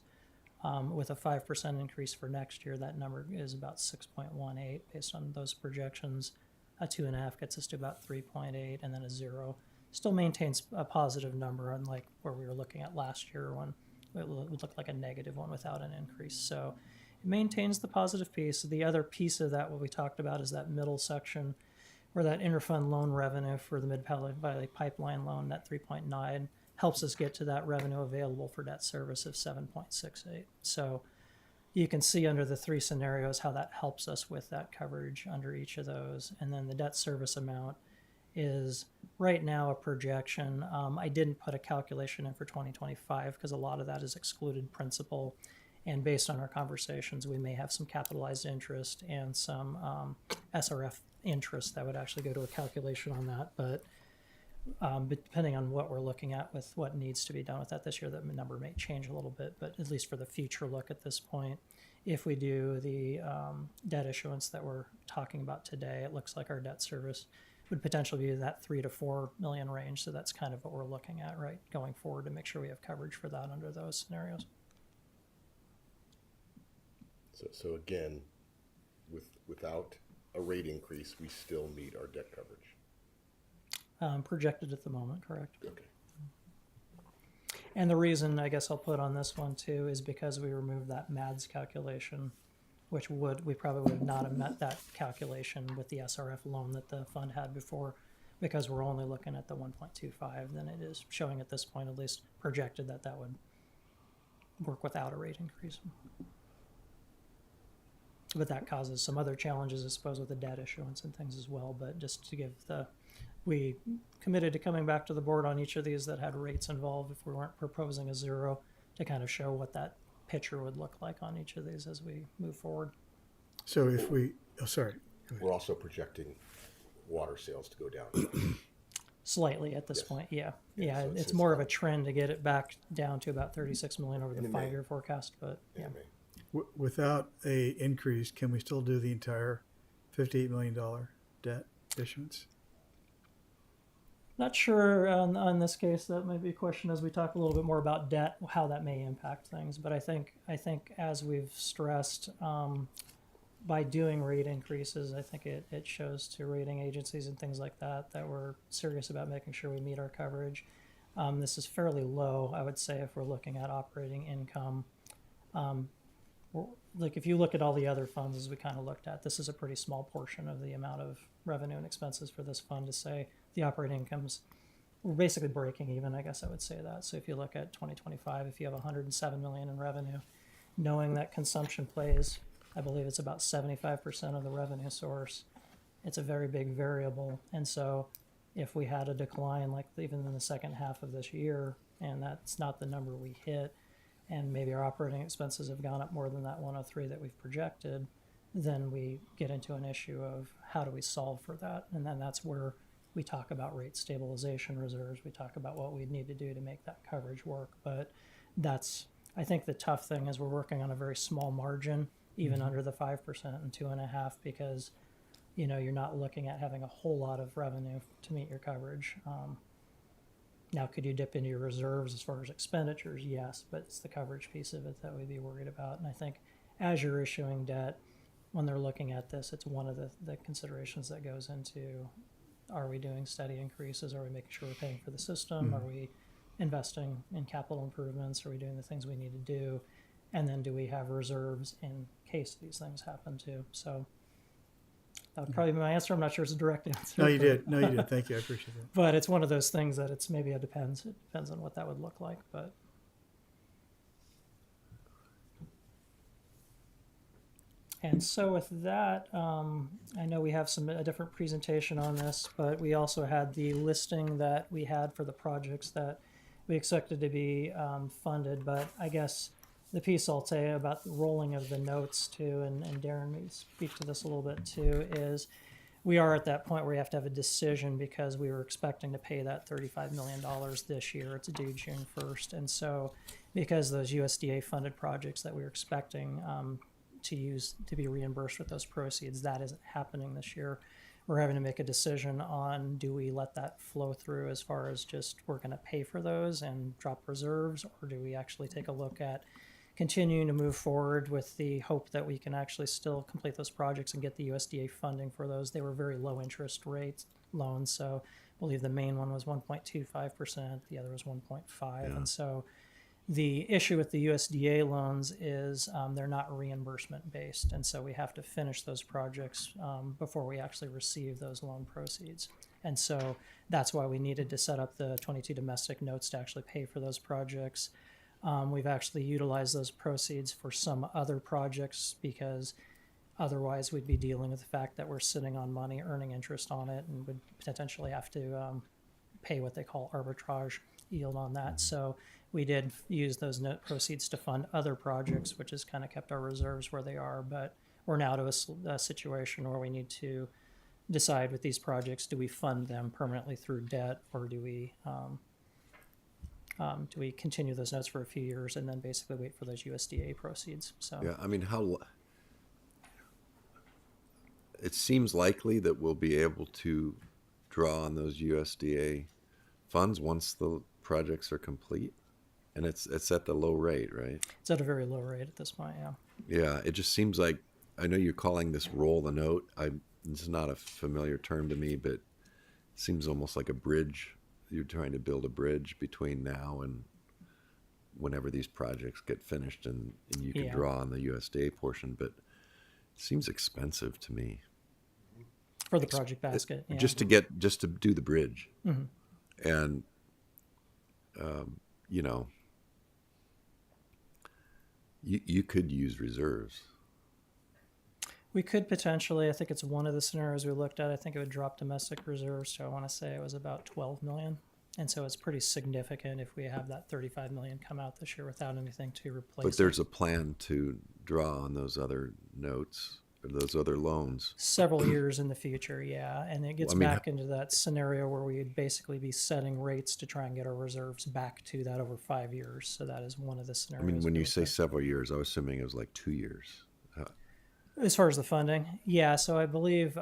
With a 5% increase for next year, that number is about 6.18 based on those projections. A 2.5 gets us to about 3.8, and then a 0 still maintains a positive number, unlike where we were looking at last year when it would look like a negative one without an increase. So it maintains the positive piece. The other piece of that, what we talked about, is that middle section where that interfund loan revenue for the Mid-Valley Pipeline loan, that 3.9, helps us get to that revenue available for debt service of 7.68. So you can see under the three scenarios how that helps us with that coverage under each of those. And then the debt service amount is right now a projection. I didn't put a calculation in for 2025 because a lot of that is excluded principal. And based on our conversations, we may have some capitalized interest and some SRF interest that would actually go to a calculation on that. But depending on what we're looking at with what needs to be done with that this year, that number may change a little bit. But at least for the future look at this point, if we do the debt issuance that we're talking about today, it looks like our debt service would potentially be that 3 to 4 million range. So that's kind of what we're looking at, right, going forward to make sure we have coverage for that under those scenarios. So again, without a rate increase, we still meet our debt coverage. Projected at the moment, correct. Okay. And the reason I guess I'll put on this one too is because we removed that MADS calculation, which we probably would not have met that calculation with the SRF loan that the fund had before, because we're only looking at the 1.25. Then it is showing at this point, at least projected, that would work without a rate increase. But that causes some other challenges, I suppose, with the debt issuance and things as well. But just to give we committed to coming back to the board on each of these that had rates involved if we weren't proposing a zero, to kind of show what that picture would look like on each of these as we move forward. So if we, sorry. We're also projecting water sales to go down. Slightly at this Yes. point, yeah. Yeah, Yeah, so it's it's more of a trend to get it back down to about 36 million over the And it may. 5-year forecast, but yeah. Anyway, Without a increase, can we still do the entire $58 million debt issuance? Not sure on this case. That might be a question as we talk a little bit more about debt, how that may impact things. But I think as we've stressed, by doing rate increases, I think it shows to rating agencies and things like that we're serious about making sure we meet our coverage. This is fairly low, I would say, if we're looking at operating income. Like if you look at all the other funds as we kind of looked at, this is a pretty small portion of the amount of revenue and expenses for this fund to say the operating incomes, we're basically breaking even, I guess I would say that. So if you look at 2025, if you have 107 million in revenue, knowing that consumption plays, I believe it's about 75% of the revenue source, it's a very big variable. And so if we had a decline, like even in the second half of this year, and that's not the number we hit, and maybe our operating expenses have gone up more than that 103 that we've projected, then we get into an issue of how do we solve for that? And then that's where we talk about rate stabilization reserves. We talk about what we'd need to do to make that coverage work. But that's, I think the tough thing is we're working on a very small margin, even under the 5% and 2.5%, because, you know, you're not looking at having a whole lot of revenue to meet your coverage. Now, could you dip into your reserves as far as expenditures? Yes, but it's the coverage piece of it that we'd be worried about. And I think as you're issuing debt, when they're looking at this, it's one of the considerations that goes into, are we doing steady increases? Are we making sure we're paying for the system? Are we investing in capital improvements? Are we doing the things we need to do? And then do we have reserves in case these things happen too? So that would probably be my answer. I'm not sure it's a direct answer. No, you did. No, you did. Thank you. I appreciate that. But it's one of those things that it's maybe it depends. It depends on what that would look like. But and so with that, I know we have a different presentation on this, but we also had the listing that we had for the projects that we expected to be funded. But I guess the piece I'll say about the rolling of the notes too, and Darren may speak to this a little bit too, is we are at that point where we have to have a decision because we were expecting to pay that $35 million this year. It's due June 1st. And so because those USDA funded projects that we were expecting to be reimbursed with those proceeds, that isn't happening this year. We're having to make a decision on, do we let that flow through as far as just we're going to pay for those and drop reserves, or do we actually take a look at continuing to move forward with the hope that we can actually still complete those projects and get the USDA funding for those. They were very low interest rate loans. So I believe the main one was 1.25%, the other was 1.5%. Yeah. And so the issue with the USDA loans is they're not reimbursement based. And so we have to finish those projects before we actually receive those loan proceeds. And so that's why we needed to set up the 22 domestic notes to actually pay for those projects. We've actually utilized those proceeds for some other projects because otherwise we'd be dealing with the fact that we're sitting on money, earning interest on it, and would potentially have to pay what they call arbitrage yield on that. So we did use those net proceeds to fund other projects, which has kind of kept our reserves where they are. But we're now to a situation where we need to decide with these projects, do we fund them permanently through debt, or do we continue those notes for a few years and then basically wait for those USDA proceeds? So Yeah, I mean, it seems likely that we'll be able to draw on those USDA funds once the projects are complete? And it's at the low rate, right? It's at a very low rate at this point, yeah. Yeah, it just seems like, I know you're calling this roll the note. It's not a familiar term to me, but it seems almost like a bridge. You're trying to build a bridge between now and whenever these projects get finished, and you can Yeah. draw on the USDA portion, but it seems expensive to me. For the project basket, yeah. Just to do the bridge. And, you know, you could use reserves. We could potentially, I think it's one of the scenarios we looked at, I think it would drop domestic reserves, so I want to say it was about 12 million. And so it's pretty significant if we have that 35 million come out this year without anything to replace But it. there's a plan to draw on those other notes, or those other loans. Several years in the future, yeah. And it gets I mean, back into that scenario where we'd basically be setting rates to try and get our reserves back to that over 5 years. So that is one of the I scenarios. mean, when we you looked say at. several years, I was assuming it was like 2 years. As far as the funding, yeah. So I believe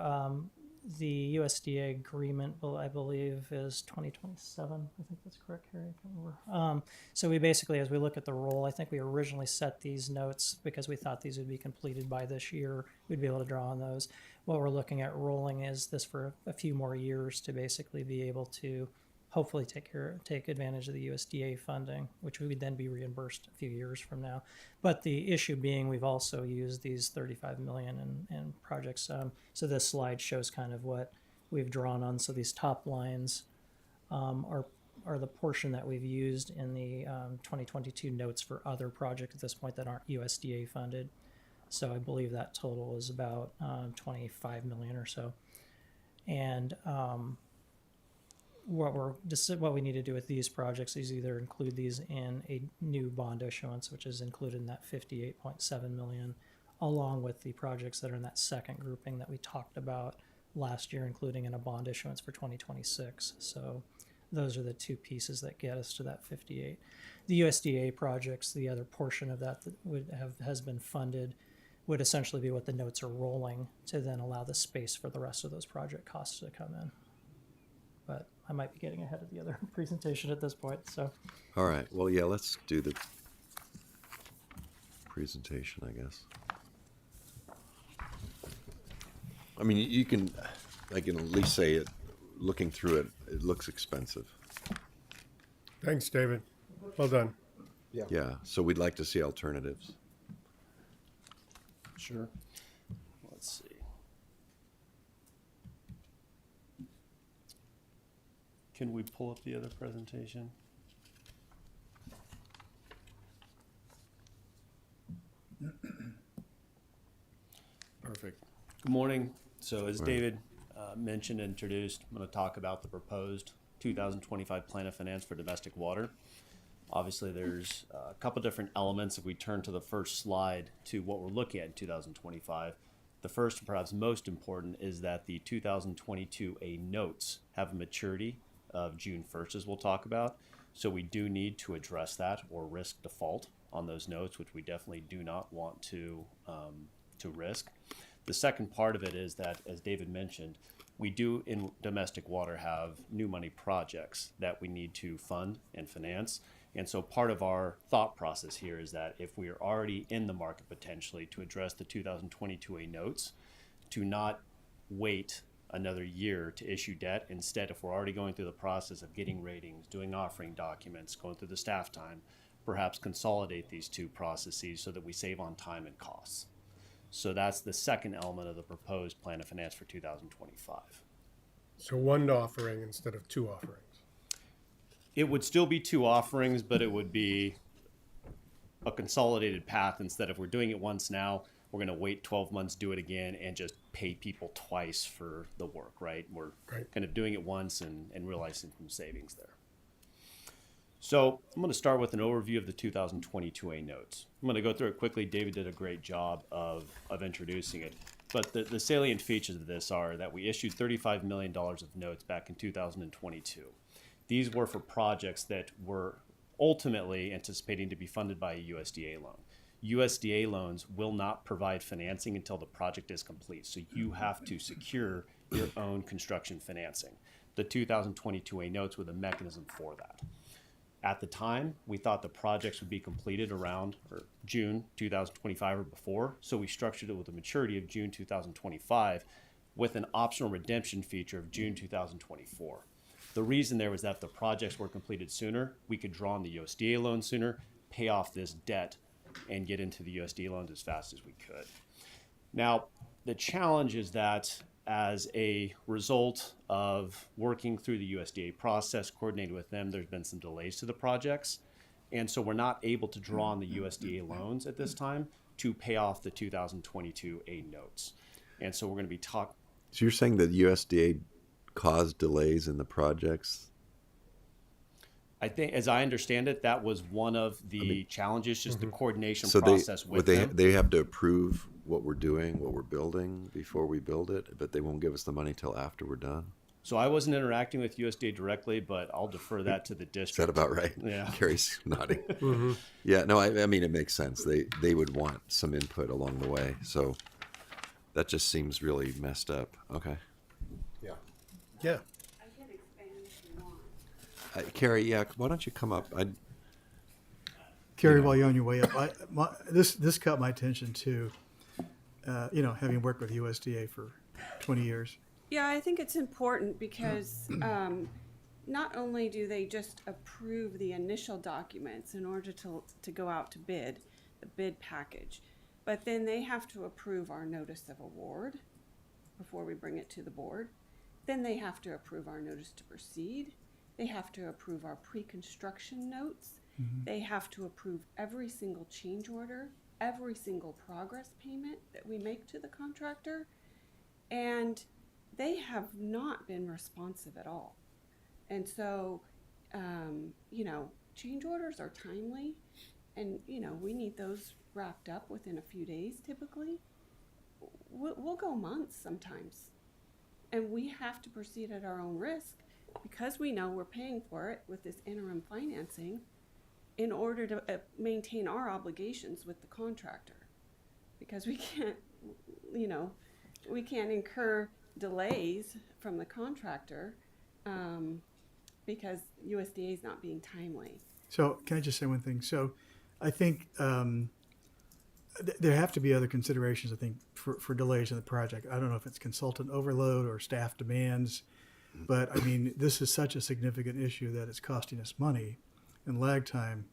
the USDA agreement, I believe, is 2027. I think that's correct, Harry. I can't remember. So we basically, as we look at the roll, I think we originally set these notes because we thought these would be completed by this year. We'd be able to draw on those. What we're looking at rolling is this for a few more years to basically be able to hopefully take advantage of the USDA funding, which we would then be reimbursed a few years from now. But the issue being, we've also used these 35 million in projects. So this slide shows kind of what we've drawn on. So these top lines are the portion that we've used in the 2022 notes for other projects at this point that aren't USDA funded. So I believe that total is about 25 million or so. And what we need to do with these projects is either include these in a new bond issuance, which is included in that 58.7 million, along with the projects that are in that second grouping that we talked about last year, including in a bond issuance for 2026. So those are the two pieces that get us to that 58. The USDA projects, the other portion of that has been funded, would essentially be what the notes are rolling to then allow the space for the rest of those project costs to come in. But I might be getting ahead of the other presentation at this point. So, All right. Well, yeah, let's do the presentation, I guess. I mean, I can at least say it, looking through it, it looks expensive. Thanks, David. Well done. Yeah. So we'd like to see alternatives. Sure. Let's see. Can we pull up the other presentation? Perfect. Good morning. So as David mentioned and introduced, I'm going to talk about the proposed 2025 Plan of Finance for domestic water. Obviously, there's a couple different elements. If we turn to the first slide to what we're looking at in 2025, the first and perhaps most important is that the 2022A notes have a maturity of June 1st, as we'll talk about. So we do need to address that or risk default on those notes, which we definitely do not want to risk. The second part of it is that, as David mentioned, we do in domestic water have new money projects that we need to fund and finance. And so part of our thought process here is that if we are already in the market potentially to address the 2022A notes, to not wait another year to issue debt. Instead, if we're already going through the process of getting ratings, doing offering documents, going through the staff time, perhaps consolidate these two processes so that we save on time and costs. So that's the second element of the proposed plan of finance for 2025. So one offering instead of two offerings. It would still be two offerings, but it would be a consolidated path. Instead of we're doing it once now, we're going to wait 12 months, do it again, and just pay people twice for the work, right? We're kind of doing it once and realizing some savings there. So I'm going to start with an overview of the 2022A notes. I'm going to go through it quickly. David did a great job of introducing it. But the salient features of this are that we issued $35 million of notes back in 2022. These were for projects that were ultimately anticipating to be funded by a USDA loan. USDA loans will not provide financing until the project is complete. So you have to secure your own construction financing. the 2022A notes with a mechanism for that. At the time, we thought the projects would be completed around June 2025 or before, so we structured it with a maturity of June 2025 with an optional redemption feature of June 2024. The reason there was that if the projects were completed sooner, we could draw on the USDA loan sooner, pay off this debt, and get into the USDA loans as fast as we could. Now, the challenge is that as a result of working through the USDA process, coordinating with them, there's been some delays to the projects. And so we're not able to draw on the USDA loans at this time to pay off the 2022A notes. And so we're going to be talking. So you're saying that USDA caused delays in the projects? I think, as I understand it, that was one of the challenges, just the coordination So process with them. they have to approve what we're doing, what we're building before we build it, but they won't give us the money till after we're done. So I wasn't interacting with USDA directly, but I'll defer that to the Is district. that about right? Yeah. Carrie's nodding. Yeah, no, I mean, it makes sense. They would want some input along the way. So that just seems really messed up. Okay. Yeah. Yeah. Carrie, yeah, why don't you come up? Carrie, while you're on your way up, this caught my attention too. Having worked with USDA for 20 years. Yeah, I think it's important because not only do they just approve the initial documents in order to go out to bid, the bid package, but then they have to approve our notice of award before we bring it to the board. Then they have to approve our notice to proceed. They have to approve our pre-construction notes. They have to approve every single change order, every single progress payment that we make to the contractor. And they have not been responsive at all. And so, change orders are timely and, we need those wrapped up within a few days typically. We'll go months sometimes. And we have to proceed at our own risk because we know we're paying for it with this interim financing in order to maintain our obligations with the contractor. Because we can't incur delays from the contractor because USDA is not being timely. So can I just say one thing? So I think there have to be other considerations, I think, for delays in the project. I don't know if it's consultant overload or staff demands, but I mean, this is such a significant issue that it's costing us money and lag time.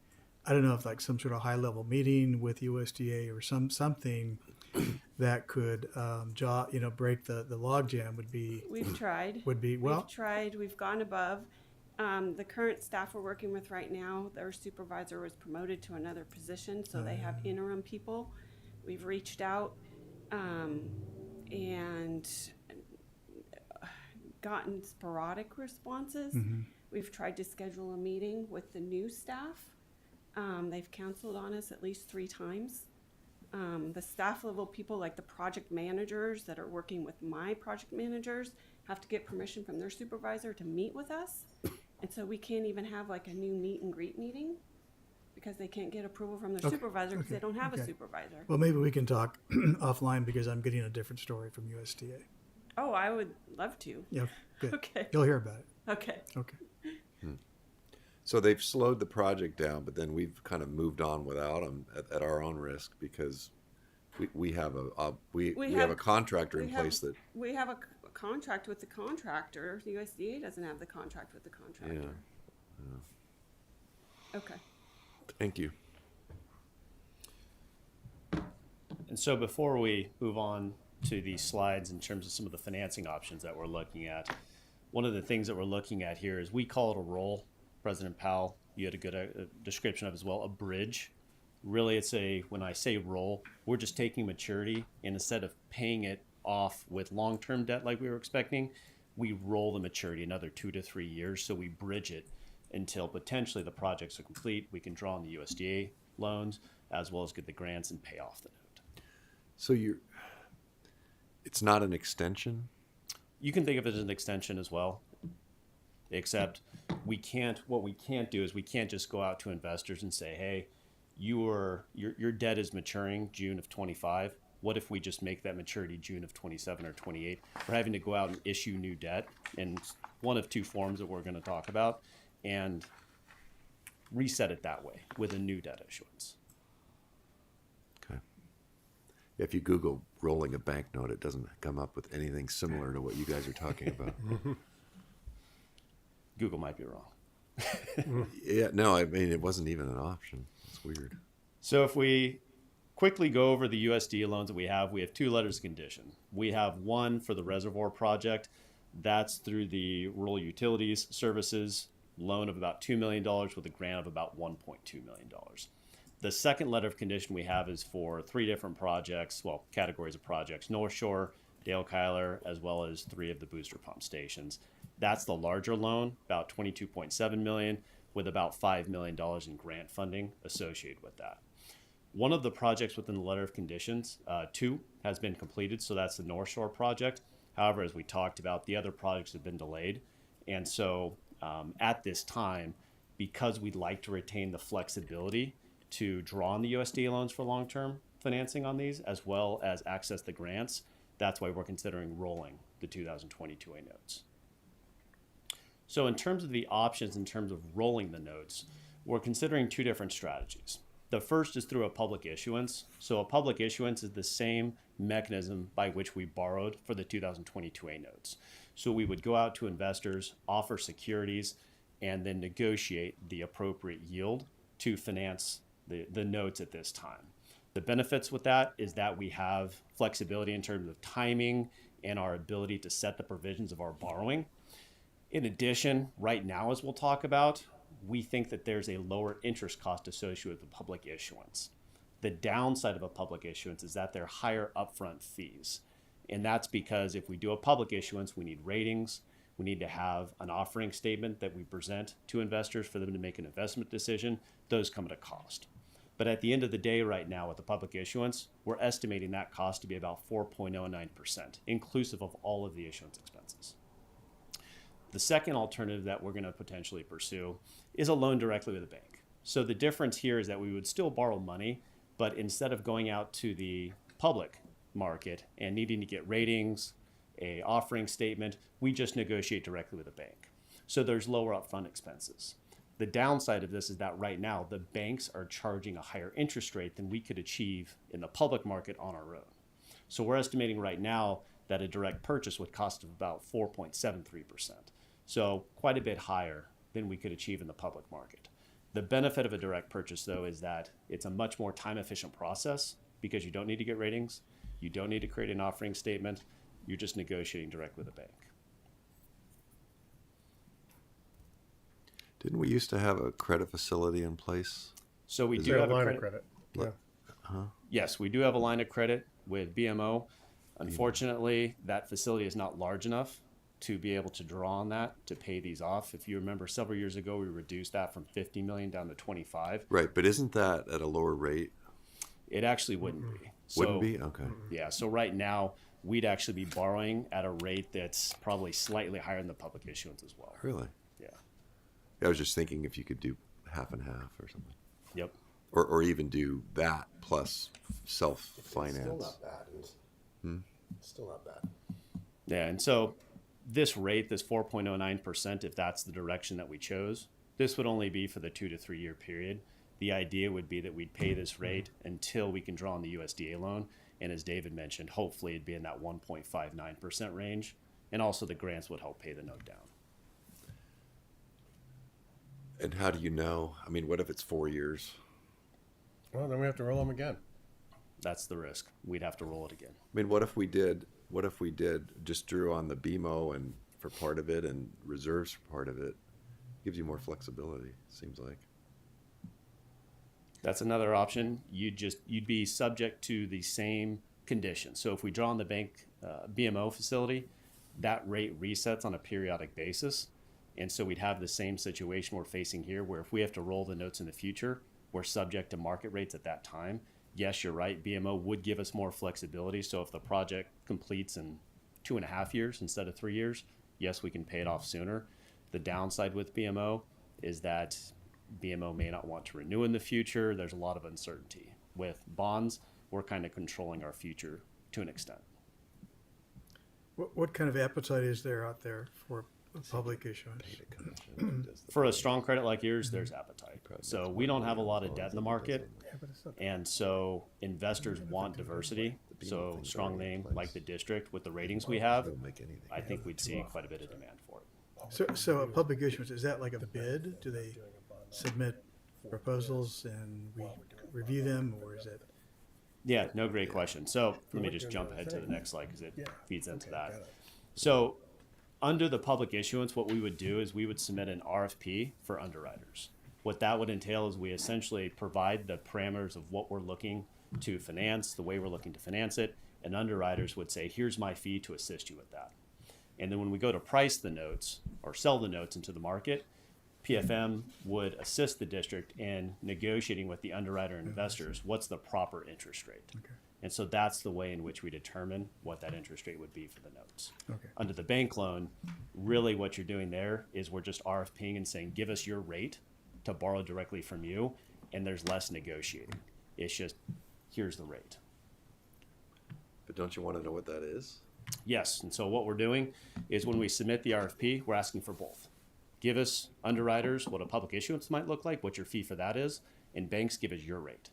I don't know if like some sort of high level meeting with USDA or something that could break the logjam would be. We've tried. We've tried. We've gone above. The current staff we're working with right now, their supervisor was promoted to another position, so they have interim people. We've reached out and gotten sporadic responses. We've tried to schedule a meeting with the new staff. They've canceled on us at least 3 times. The staff level people, like the project managers that are working with my project managers, have to get permission from their supervisor to meet with us. And so we can't even have like a new meet and greet meeting because they can't get approval from their supervisor because they don't have a supervisor. Well, maybe we can talk offline because I'm getting a different story from USDA. Oh, I would love to. Yeah, good. Okay. You'll hear about it. Okay. Okay. So they've slowed the project down, but then we've kind of moved on without them at our own risk because we have a contractor in place that. We have a contract with the contractor. The USDA doesn't have the contract with the contractor. Yeah. Okay. Thank you. And so before we move on to these slides in terms of some of the financing options that we're looking at, one of the things that we're looking at here is we call it a roll. President Powell, you had a good description of as well, a bridge. Really, when I say roll, we're just taking maturity and instead of paying it off with long-term debt like we were expecting, we roll the maturity another 2 to 3 years. So we bridge it until potentially the projects are complete. We can draw on the USDA loans as well as get the grants and pay off the note. So it's not an extension? You can think of it as an extension as well, except what we can't do is we can't just go out to investors and say, hey, your debt is maturing June of 25. What if we just make that maturity June of 27 or 28? We're having to go out and issue new debt. And one of two forms that we're going to talk about, and reset it that way with a new debt issuance. Okay. If you Google rolling a banknote, it doesn't come up with anything similar to what you guys are talking about. Google might be wrong. Yeah, no, I mean, it wasn't even an option. It's weird. So if we quickly go over the USDA loans that we have two letters of condition. We have one for the reservoir project. That's through the Rural Utilities Services loan of about $2 million with a grant of about $1.2 million. The second letter of condition we have is for three different projects, well, categories of projects: North Shore, Dale Kyler, as well as three of the booster pump stations. That's the larger loan, about $22.7 million, with about $5 million in grant funding associated with that. One of the projects within the letter of conditions, 2, has been completed, so that's the North Shore project. However, as we talked about, the other projects have been delayed. And so at this time, because we'd like to retain the flexibility to draw on the USDA loans for long-term financing on these, as well as access the grants, that's why we're considering rolling the 2022A notes. So in terms of the options, in terms of rolling the notes, we're considering two different strategies. The first is through a public issuance. So a public issuance is the same mechanism by which we borrowed for the 2022A notes. So we would go out to investors, offer securities, and then negotiate the appropriate yield to finance the notes at this time. The benefits with that is that we have flexibility in terms of timing and our ability to set the provisions of our borrowing. In addition, right now, as we'll talk about, we think that there's a lower interest cost associated with the public issuance. The downside of a public issuance is that there are higher upfront fees. And that's because if we do a public issuance, we need ratings. We need to have an offering statement that we present to investors for them to make an investment decision. Those come at a cost. But at the end of the day, right now with the public issuance, we're estimating that cost to be about 4.09%, inclusive of all of the issuance expenses. The second alternative that we're going to potentially pursue is a loan directly with a bank. So the difference here is that we would still borrow money, but instead of going out to the public market and needing to get ratings, a offering statement, we just negotiate directly with a bank. So there's lower upfront expenses. The downside of this is that right now the banks are charging a higher interest rate than we could achieve in the public market on our own. So we're estimating right now that a direct purchase would cost about 4.73%. So quite a bit higher than we could achieve in the public market. The benefit of a direct purchase, though, is that it's a much more time-efficient process because you don't need to get ratings. You don't need to create an offering statement. You're just negotiating direct with a bank. Didn't we used to have a credit facility in place? So we Is do there a have a line of credit. credit? Yeah. Yes, we do have a line of credit with BMO. Unfortunately, that facility is not large enough to be able to draw on that to pay these off. If you remember, several years ago, we reduced that from 50 million down to 25. Right, but isn't that at a lower rate? It actually wouldn't be. Wouldn't be? Okay. Yeah. So right now, we'd actually be borrowing at a rate that's probably slightly higher than the public issuance as well. Really? Yeah. I was just thinking if you could do half and half or something. Yep. Or even do that plus self-finance. Still not bad. Still not bad. Yeah. And so this rate, this 4.09%, if that's the direction that we chose, this would only be for the 2 to 3 year period. The idea would be that we'd pay this rate until we can draw on the USDA loan. And as David mentioned, hopefully it'd be in that 1.59% range. And also the grants would help pay the note down. And how do you know? I mean, what if it's 4 years? Well, then we have to roll them again. That's the risk. We'd have to roll it again. I mean, what if we did just drew on the BMO and for part of it and reserves for part of it? Gives you more flexibility, seems like. That's another option. You'd be subject to the same conditions. So if we draw on the bank BMO facility, that rate resets on a periodic basis. And so we'd have the same situation we're facing here, where if we have to roll the notes in the future, we're subject to market rates at that time. Yes, you're right. BMO would give us more flexibility. So if the project completes in 2.5 years instead of 3 years, yes, we can pay it off sooner. The downside with BMO is that BMO may not want to renew in the future. There's a lot of uncertainty. With bonds, we're kind of controlling our future to an extent. What kind of appetite is there out there for public issuance. For a strong credit like yours, there's appetite. So we don't have a lot of debt in the market. And so investors want diversity. So strong name like the district with the ratings we have, I think we'd see quite a bit of demand for it. So a public issuance, is that like a bid? Do they submit proposals and we review them, or is it? Yeah, no, great question. So let me just jump ahead to the next slide because it feeds into that. So under the public issuance, what we would do is we would submit an RFP for underwriters. What that would entail is we essentially provide the parameters of what we're looking to finance, the way we're looking to finance it, and underwriters would say, here's my fee to assist you with that. And then when we go to price the notes or sell the notes into the market, PFM would assist the district in negotiating with the underwriter and investors what's the proper interest rate. Okay. And so that's the way in which we determine what that interest rate would be for the notes. Okay. Under the bank loan, really what you're doing there is we're just RFPing and saying, give us your rate to borrow directly from you, and there's less negotiating. It's just, here's the rate. But don't you want to know what that is? Yes, and so what we're doing is when we submit the RFP, we're asking for both. Give us, underwriters, what a public issuance might look like, what your fee for that is, and banks give us your rate.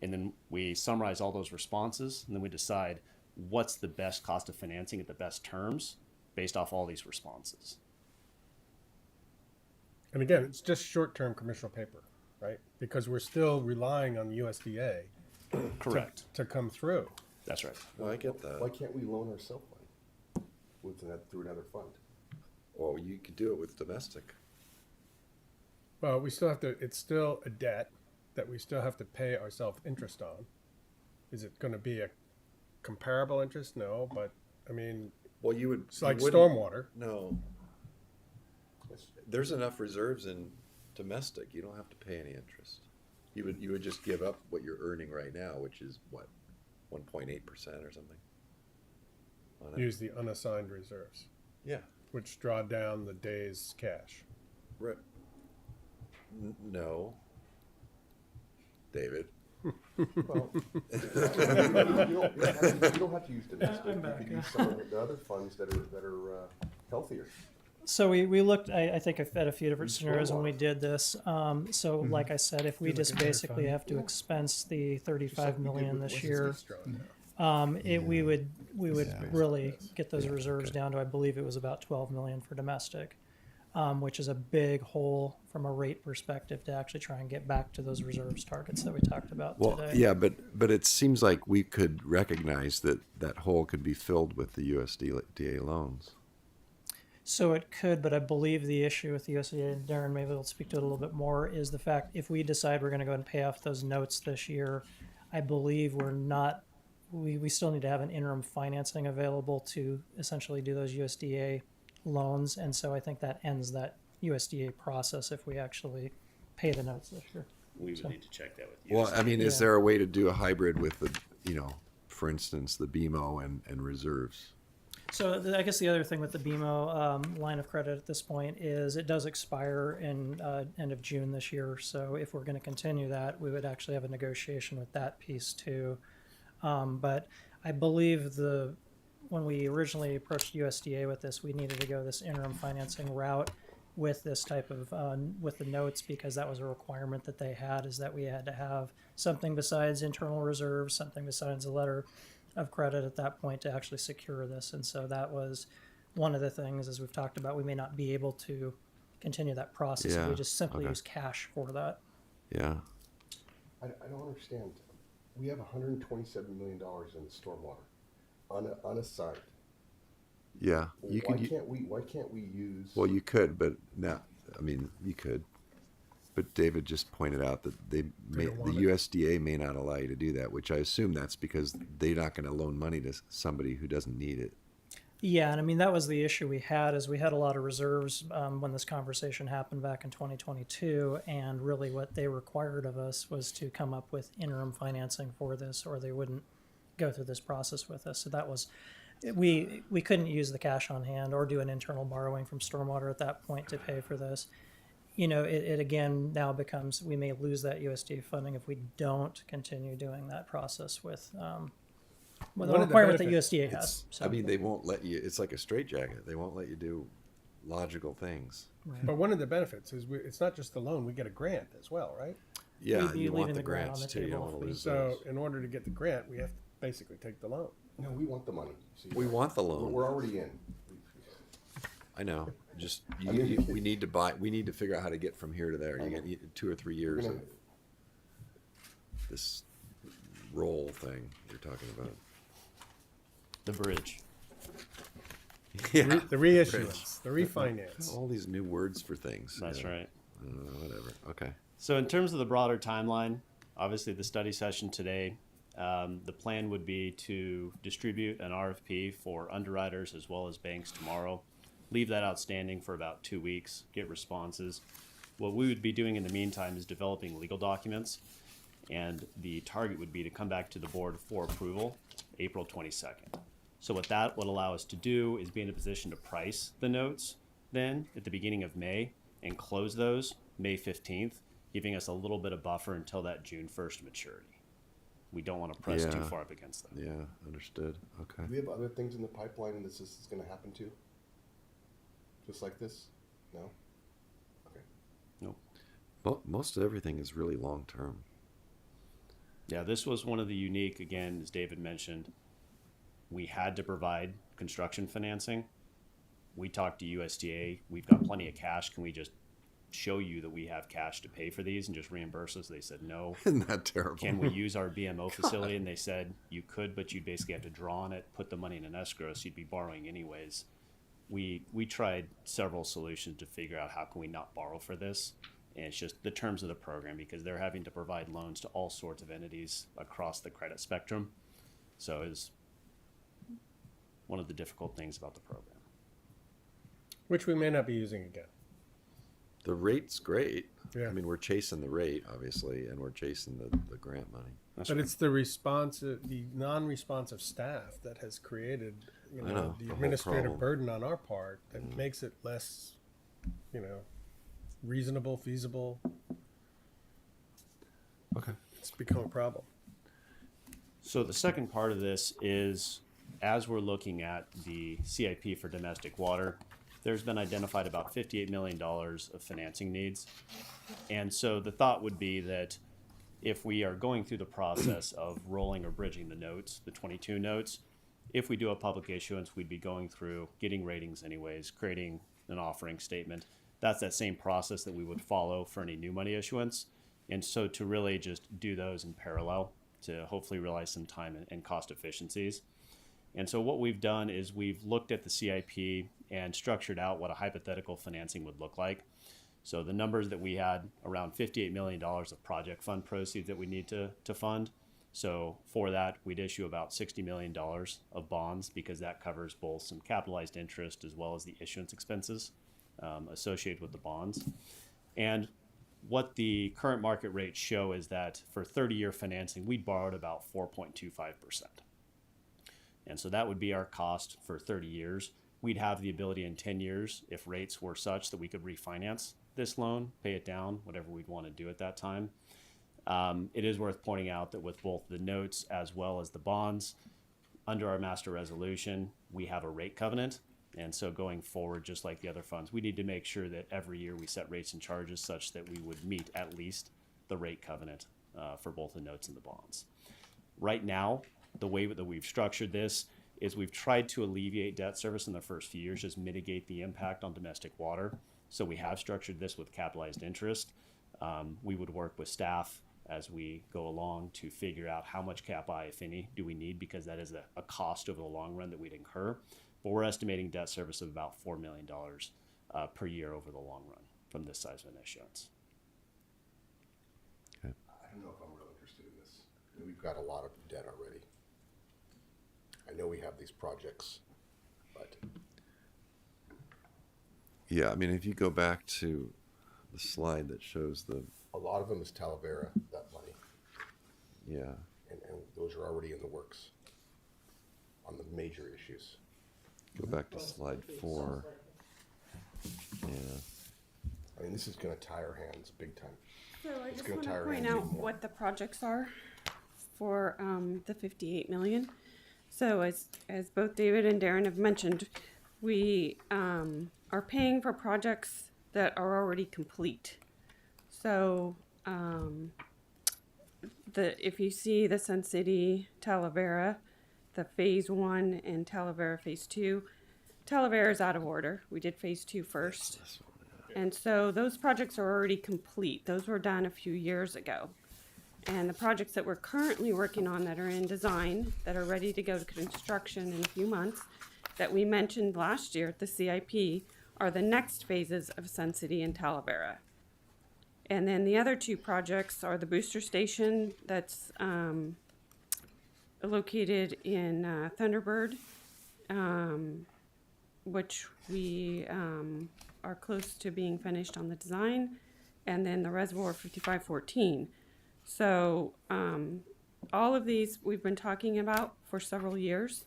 And then we summarize all those responses, and then we decide what's the best cost of financing at the best terms based off all these responses. And again, it's just short-term commercial paper, right? Because we're still relying on the USDA Correct. to come through. That's right. No, I get that. Why can't we loan ourselves money through another fund? Well, you could do it with domestic. Well, we still have to, it's still a debt that we still have to pay ourselves interest on. Is it going to be a comparable interest? No, but I mean, Well, you would. it's like you wouldn't- stormwater. No. There's enough reserves in domestic. You don't have to pay any interest. You would just give up what you're earning right now, which is what, 1.8% or something. On it. Use the unassigned reserves, Yeah. which draw down the day's cash. Right. No. David. Well, you don't have to use domestic. I'm You back. could use some of the other funds that are healthier. So we looked, I think, at a few different scenarios when we did this. So like I said, if we Like just another basically fund. have to expense the 35 Like we did million with this Western year, States. we would really get those reserves down to, I believe it was about 12 million for domestic, which is a big hole from a rate perspective to actually try and get back to those reserves targets that we talked about Well, today. yeah, but it seems like we could recognize that that hole could be filled with the USDA loans. So it could, but I believe the issue with the USDA, and Darren maybe will speak to it a little bit more, is the fact if we decide we're going to go and pay off those notes this year, I believe we still need to have an interim financing available to essentially do those USDA loans. And so I think that ends that USDA process if we actually pay the notes this year. We would need to check that with you. Well, I mean, is Yeah. there a way to do a hybrid with the, for instance, the BMO and reserves? So I guess the other thing with the BMO line of credit at this point is it does expire in end of June this year. So if we're going to continue that, we would actually have a negotiation with that piece too. But I believe when we originally approached USDA with this, we needed to go this interim financing route with this type of with the notes, because that was a requirement that they had, is that we had to have something besides internal reserves, something besides a letter of credit at that point to actually secure this. And so that was one of the things, as we've talked about, we may not be able to continue that process if we Yeah, just simply okay. use cash for that. Yeah. I don't understand. We have $127 million in stormwater, unassigned. Yeah. You Why could. can't we use? Well, you could, but now, I mean, you could. But David just pointed out that the USDA may not allow you to do that, which I assume that's because they're not going to loan money to somebody who doesn't need it. Yeah, and I mean, that was the issue we had, is we had a lot of reserves when this conversation happened back in 2022, and really what they required of us was to come up with interim financing for this, or they wouldn't go through this process with us. So that was, we couldn't use the cash on hand or do an internal borrowing from Stormwater at that point to pay for this. It again now becomes, we may lose that USDA funding if we don't continue doing that process with the One of the requirement that benefits- USDA has. So. I mean, they won't let you. It's like a straitjacket. They won't let you do logical things. But one of the benefits is it's not just the loan, we get a grant as well, right? Yeah, We'd be you want leaving the the grant on grants the too. You table don't if want to we- lose So those. in order to get the grant, we have to basically take the loan. No, we want the money. See, We want the loan. We're already in. I know. Just I mean- we need to buy. We need to figure out how to get from here to there. You get 2 or 3 years We're of gonna- this roll thing you're talking about. The bridge. Yeah, The reissuance, the refinance. all these new words for things. That's yeah. right. Whatever. Okay. So in terms of the broader timeline, obviously the study session today, the plan would be to distribute an RFP for underwriters as well as banks tomorrow. Leave that outstanding for about 2 weeks, get responses. What we would be doing in the meantime is developing legal documents, and the target would be to come back to the board for approval April 22nd. So what that would allow us to do is be in a position to price the notes then at the beginning of May and close those May 15th, giving us a little bit of buffer until that June 1st maturity. We don't want to press too Yeah. far up against them. Yeah. Understood. Okay. Do we have other things in the pipeline this is going to happen to? Just like this? No? Okay. Nope. Most of everything is really long term. Yeah, this was one of the unique, again, as David mentioned, we had to provide construction financing. We talked to USDA. We've got plenty of cash. Can we just show you that we have cash to pay for these and just reimburse us? They said no. Isn't that terrible? Can we use our BMO facility? And they said you could, but you'd basically have to draw on it, put the money in an escrow, so you'd be borrowing anyways. We tried several solutions to figure out how can we not borrow for this. And it's just the terms of the program, because they're having to provide loans to all sorts of entities across the credit spectrum. So it's one of the difficult things about the program. Which we may not be using again. The rate's great. Yeah. I mean, we're chasing the rate, obviously, and we're chasing the grant money. That's But right. it's the non-responsive staff that has created, I know, the the whole administrative problem. burden on our part that makes it less, reasonable, feasible. Okay. It's become a problem. So the second part of this is, as we're looking at the CIP for domestic water, there's been identified about $58 million of financing needs. And so the thought would be that if we are going through the process of rolling or bridging the notes, the 22 notes, if we do a public issuance, we'd be going through getting ratings anyways, creating an offering statement. That's that same process that we would follow for any new money issuance. And so to really just do those in parallel to hopefully realize some time and cost efficiencies. And so what we've done is we've looked at the CIP and structured out what a hypothetical financing would look like. So the numbers that we had, around $58 million of project fund proceeds that we need to fund. So for that, we'd issue about $60 million of bonds, because that covers both some capitalized interest as well as the issuance expenses associated with the bonds. And what the current market rates show is that for 30-year financing, we'd borrowed about 4.25%. And so that would be our cost for 30 years. We'd have the ability in 10 years, if rates were such that we could refinance this loan, pay it down, whatever we'd want to do at that time. It is worth pointing out that with both the notes as well as the bonds, under our master resolution, we have a rate covenant. And so going forward, just like the other funds, we need to make sure that every year we set rates and charges such that we would meet at least the rate covenant for both the notes and the bonds. Right now, the way that we've structured this is we've tried to alleviate debt service in the first few years, just mitigate the impact on domestic water. So we have structured this with capitalized interest. We would work with staff as we go along to figure out how much cap-I, if any, do we need, because that is a cost over the long run that we'd incur. But we're estimating debt service of about $4 million per year over the long run from this size of an issuance. I don't know if I'm real interested in this. We've got a lot of debt already. I know we have these projects, but Yeah, I mean, if you go back to the slide that shows the, a lot of them is Talavera, that money, yeah, and those are already in the works on the major issues. go back to slide 4. Yeah. I mean, this is going to tie our hands big time. So I It's just gonna want to tire point Andy out more. what the projects are for the 58 million. So as both David and Darren have mentioned, we are paying for projects that are already complete. So, if you see the Sun City Talavera, the phase 1 and Talavera phase 2, Talavera is out of order. We did phase 2 first. And so those projects are already complete. Those were done a few years ago. And the projects that we're currently working on that are in design, that are ready to go to construction in a few months, that we mentioned last year at the CIP, are the next phases of Sun City and Talavera. And then the other two projects are the booster station that's located in Thunderbird, which we are close to being finished on the design, and then the Reservoir 5514. So all of these we've been talking about for several years,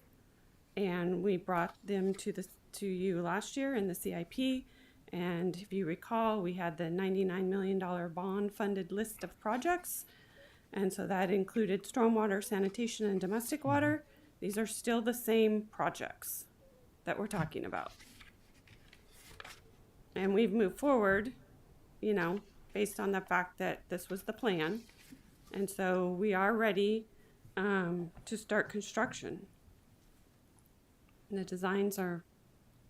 and we brought them to you last year in the CIP. And if you recall, we had the $99 million bond funded list of projects. And so that included stormwater, sanitation, and domestic water. These are still the same projects that we're talking about. And we've moved forward, you know, based on the fact that this was the plan. And so we are ready to start construction. And the designs are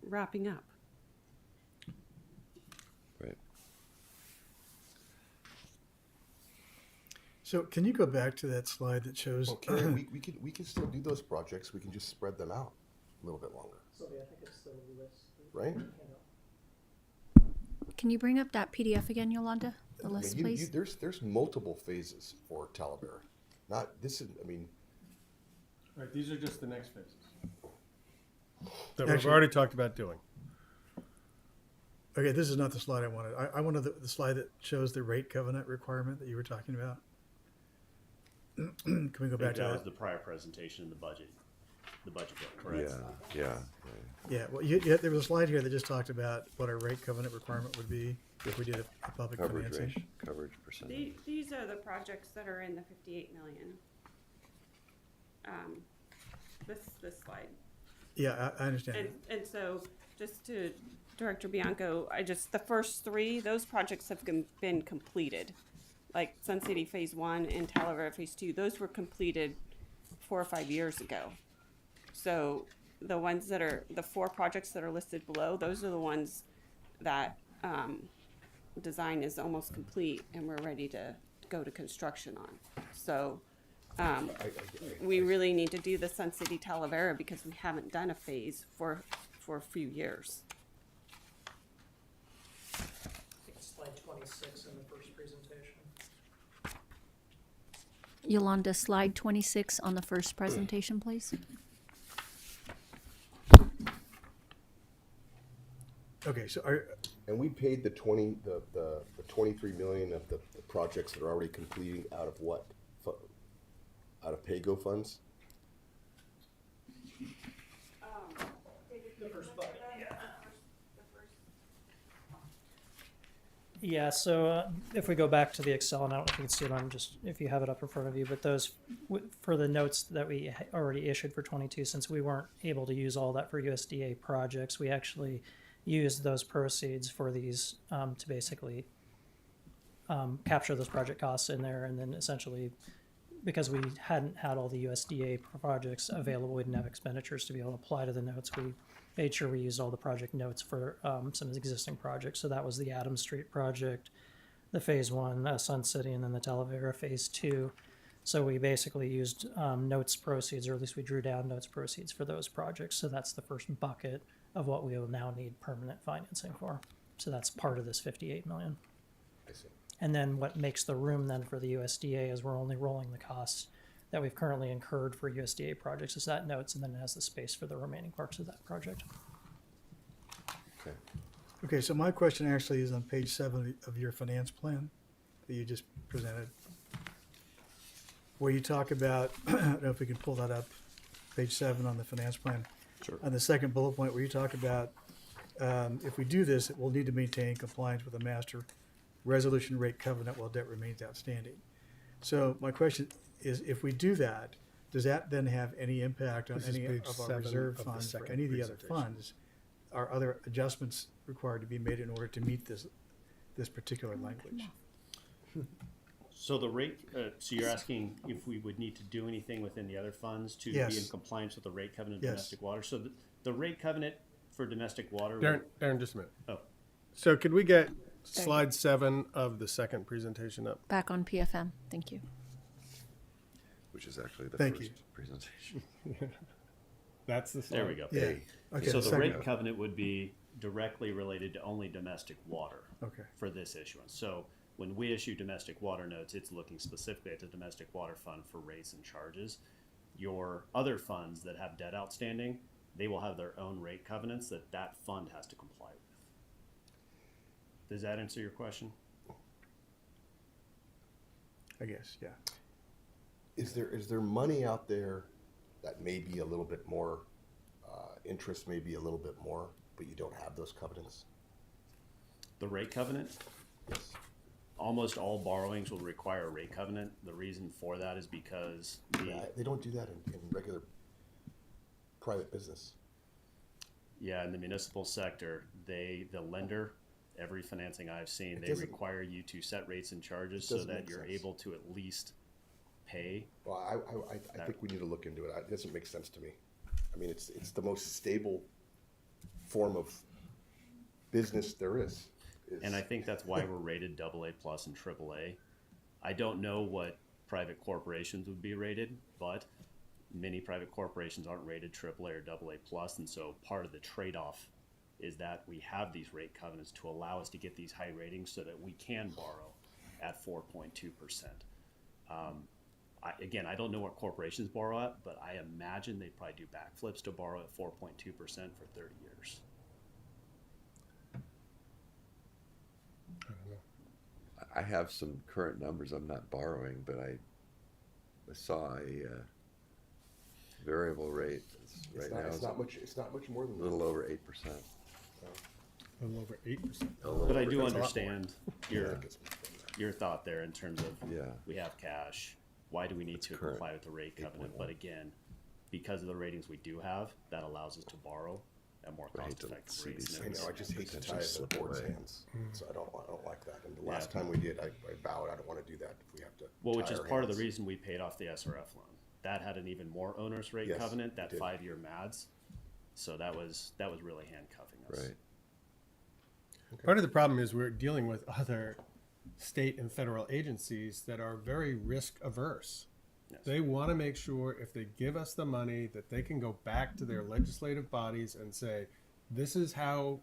wrapping up. Right. So can you go back to that slide that shows? Well, Karen, we can still do those projects. We can just spread them out a little bit longer, Sylvia, I think it's the list. right? Can you bring up that PDF again, Yolanda? The list, please. There's multiple phases for Talavera. Not this is. I mean, Right, these are just the next phases. That we've Actually- already talked about doing. Okay, this is not the slide I wanted. I wanted the slide that shows the rate covenant requirement that you were talking about. Can we go back to That was that? the prior presentation in the budget book, correct? Yeah. Yeah, well, there was a slide here that just talked about what our rate covenant requirement would be if we did a public Coverage financing. ratio, coverage percentage. These are the projects that are in the 58 million. This slide. Yeah, I understand. And so, just to Director Bianco, the first three, those projects have been completed. Like Sun City Phase 1 and Talavera Phase 2, those were completed 4 or 5 years ago. So the ones that are, the 4 projects that are listed below, those are the ones that design is almost complete and we're ready to go to construction on. So we really need to do the Sun City Talavera because we haven't done a phase for a few years. I think it's slide 26 in the first presentation. Yolanda, slide 26 on the first presentation, please. Okay, so and we paid the 23 million of the projects that are already completing out of what? Out of PAYGO funds? The first bucket, yeah, so if we go back to the Excel, and I don't know if you can see it on just, if you have it up in front of you, but those, for the notes that we already issued for 22, since we weren't able to use all that for USDA projects, we actually used those proceeds for these to basically capture those project costs in there, and then essentially, because we hadn't had all the USDA projects available, we didn't have expenditures to be able to apply to the notes. We made sure we used all the project notes for some existing projects. So that was the Adams Street project, the Phase 1, Sun City, and then the Talavera Phase 2. So we basically used notes proceeds, or at least we drew down notes proceeds for those projects. So that's the first bucket of what we will now need permanent financing for. So that's part of this 58 million. I see. And then what makes the room then for the USDA is we're only rolling the costs that we've currently incurred for USDA projects is that notes, and then it has the space for the remaining parts of that project. Okay. okay, so my question actually is on page 7 of your finance plan that you just presented, where you talk about, I don't know if we can pull that up, page 7 on the finance plan. Sure. On the second bullet point where you talk about if we do this, it will need to maintain compliance with the master resolution rate covenant while debt remains outstanding. So my question is, if we do that, does that then have any impact on This is any page of our 7 reserve of the funds or second any of the other presentation. funds? Are other adjustments required to be made in order to meet this particular language. So the rate, so you're asking if we would need to do anything within the other funds to be Yes. in compliance with the rate covenant of Yes. domestic water? So the rate covenant for domestic water. Darren, just a minute. Oh. So could we get slide 7 of the second presentation up? Back on PFM. Thank you. Which is actually the Thank first you. presentation. That's the slide. There we go. Yeah. Okay. So the second. rate covenant would be directly related to only domestic water Okay. for this issuance. So when we issue domestic water notes, it's looking specifically at the domestic water fund for rates and charges. Your other funds that have debt outstanding, they will have their own rate covenants that fund has to comply with. Does that answer your question? I guess, yeah. Is there money out there that may be a little bit more, interest may be a little bit more, but you don't have those covenants? The rate covenant, Yes. almost all borrowings will require a rate covenant. The reason for that is because They don't do that in regular private business. in the municipal sector, the lender, every financing I've seen, they doesn't- require you to set rates and charges It so doesn't that make you're sense. able to at least pay. Well, I think we need to look into it. It doesn't make sense to me. I mean, it's the most stable form of business there is. And I think that's why we're rated AA plus and AAA. I don't know what private corporations would be rated, but many private corporations aren't rated AAA or AA plus, and so part of the trade-off is that we have these rate covenants to allow us to get these high ratings so that we can borrow at 4.2%. Again, I don't know what corporations borrow at, but I imagine they probably do backflips to borrow at 4.2% for 30 years. I have some current numbers. I'm not borrowing, but I saw a variable rate. Right now It's not much. It's not much more than a little over 8%. A little over 8%. But I do That's a lot understand Yeah. your thought there in terms of Yeah. we have cash. Why do we need to current. comply with the rate covenant? But again, because of the ratings we do have, that allows us to borrow at more I hate cost to effective see rates. these and I it's- know. I just hate to tie potentially it to the slip board's away. hands. So I don't like that. And the last Yeah. time we did, I vowed I don't want to do that. If we have to. Well, which tie is our part of the hands. reason we paid off the SRF loan. That had an even more onerous rate Yes, covenant, it that did. 5-year MADS. So that was really handcuffing us. Right. Part of the problem is we're dealing with other state and federal agencies that are very risk averse. Yes. They want to make sure if they give us the money that they can go back to their legislative bodies and say, this is how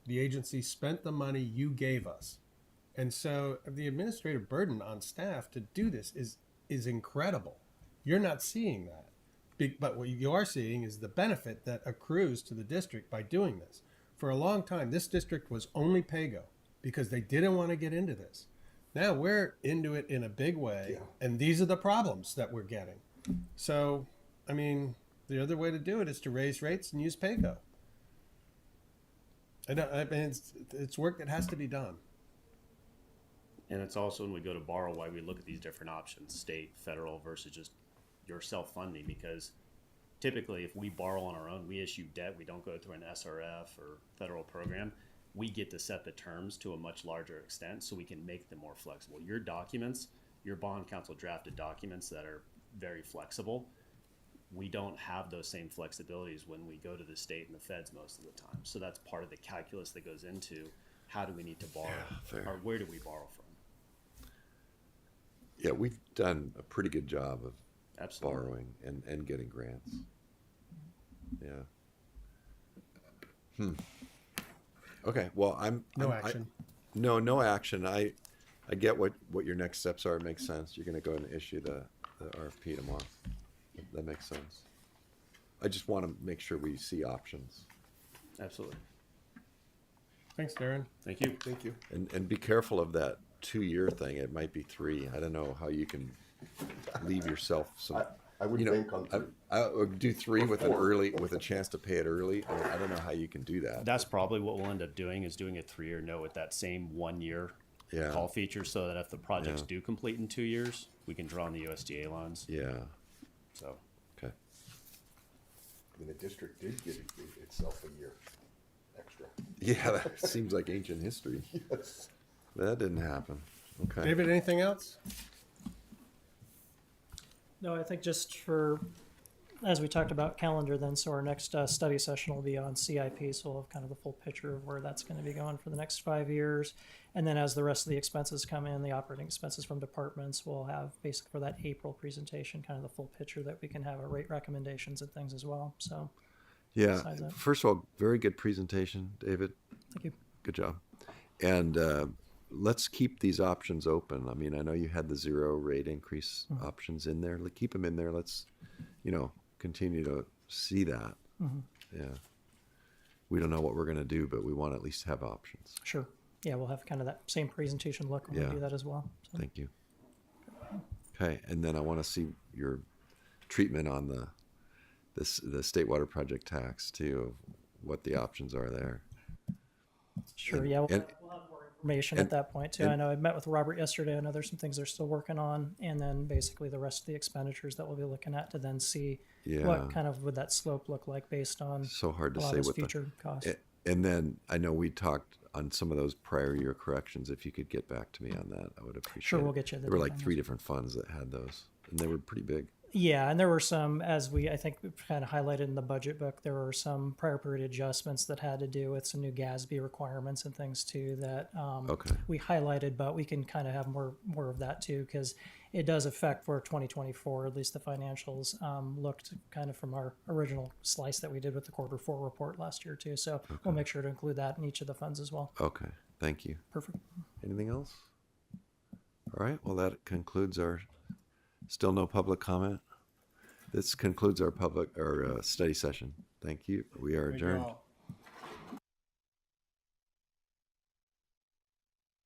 the agency spent the money you gave us. And so the administrative burden on staff to do this is incredible. You're not seeing that. But what you are seeing is the benefit that accrues to the district by doing this. For a long time, this district was only PAYGO because they didn't want to get into this. Now we're into it in a big way, Yeah. and these are the problems that we're getting. So, I mean, the other way to do it is to raise rates and use PAYGO. I mean, it's work that has to be done. And it's also when we go to borrow why we look at these different options, state, federal versus just your self-funding, because typically if we borrow on our own, we issue debt, we don't go through an SRF or federal program, we get to set the terms to a much larger extent so we can make them more flexible. Your documents, your bond counsel drafted documents that are very flexible, we don't have those same flexibilities when we go to the state and the feds most of the time. So that's part of the calculus that goes into how do we need to borrow, fair. or where do we borrow from? Yeah, we've done a pretty good job of Absolutely. borrowing and getting grants. Yeah. Okay. Well, No I- action. no action. I get what your next steps are. It makes sense. You're going to go and issue the RFP tomorrow. That makes sense. I just want to make sure we see options Absolutely. Thanks, Darren. Thank you. Thank you. and be careful of that 2-year thing. It might be 3. I don't know how you can leave yourself some. I would you know, bank on 3. I would do 3 with an 4. early, with a chance to pay it early. I don't know how you can do that. That's probably what we'll end up doing is doing a 3-year note with that same 1-year Yeah. call feature so that if the projects Yeah. do complete in 2 years, we can draw on the USDA loans. Yeah. So Okay. I mean, the district did give itself a year. extra. Yeah, that seems like ancient history. Yes. That didn't happen. Okay. David, anything else? No, I think just for, as we talked about calendar then, so our next study session will be on CIP, so we'll have kind of the full picture of where that's going to be going for the next 5 years. And then as the rest of the expenses come in, the operating expenses from departments, we'll have basically for that April presentation, kind of the full picture that we can have our rate recommendations and things as well. So, Yeah. Besides that. First of all, very good presentation, David. thank you. Good job. And let's keep these options open. I mean, I know you had the 0 rate increase options in there. Keep them in there. Let's, continue to see that. Yeah. We don't know what we're going to do, but we want to at least have options. Sure. Yeah, we'll have kind of that same presentation look when Yeah. we do that as well. So, Thank you. Okay. And then I want to see your treatment on the state water project tax too, what the options are there. sure. Yeah. We'll and- have more information and- at that point too. and- I know I met with Robert yesterday. I know there's some things they're still working on, and then basically the rest of the expenditures that we'll be looking at to then see Yeah. what kind of would that slope look like based on So hard to a lot say of those what future costs. And then I know we talked on some of those prior year corrections. If you could get back to me on that, I would appreciate Sure, it. we'll get you the There were like details. 3 different funds that had those, and they were pretty big. Yeah, and there were some, as I think we kind of highlighted in the budget book, there were some prior period adjustments that had to do with some new GASB requirements and things too that Okay. we highlighted, but we can kind of have more of that too, because it does affect for 2024, at least the financials looked kind of from our original slice that we did with the Q4 report last year too. So we'll make sure to include that in each of the funds as well. Okay. Thank you. Perfect. Anything else? All right. Well, that concludes our. Still no public comment. This concludes our study session. Thank you. We are Thank you adjourned. all.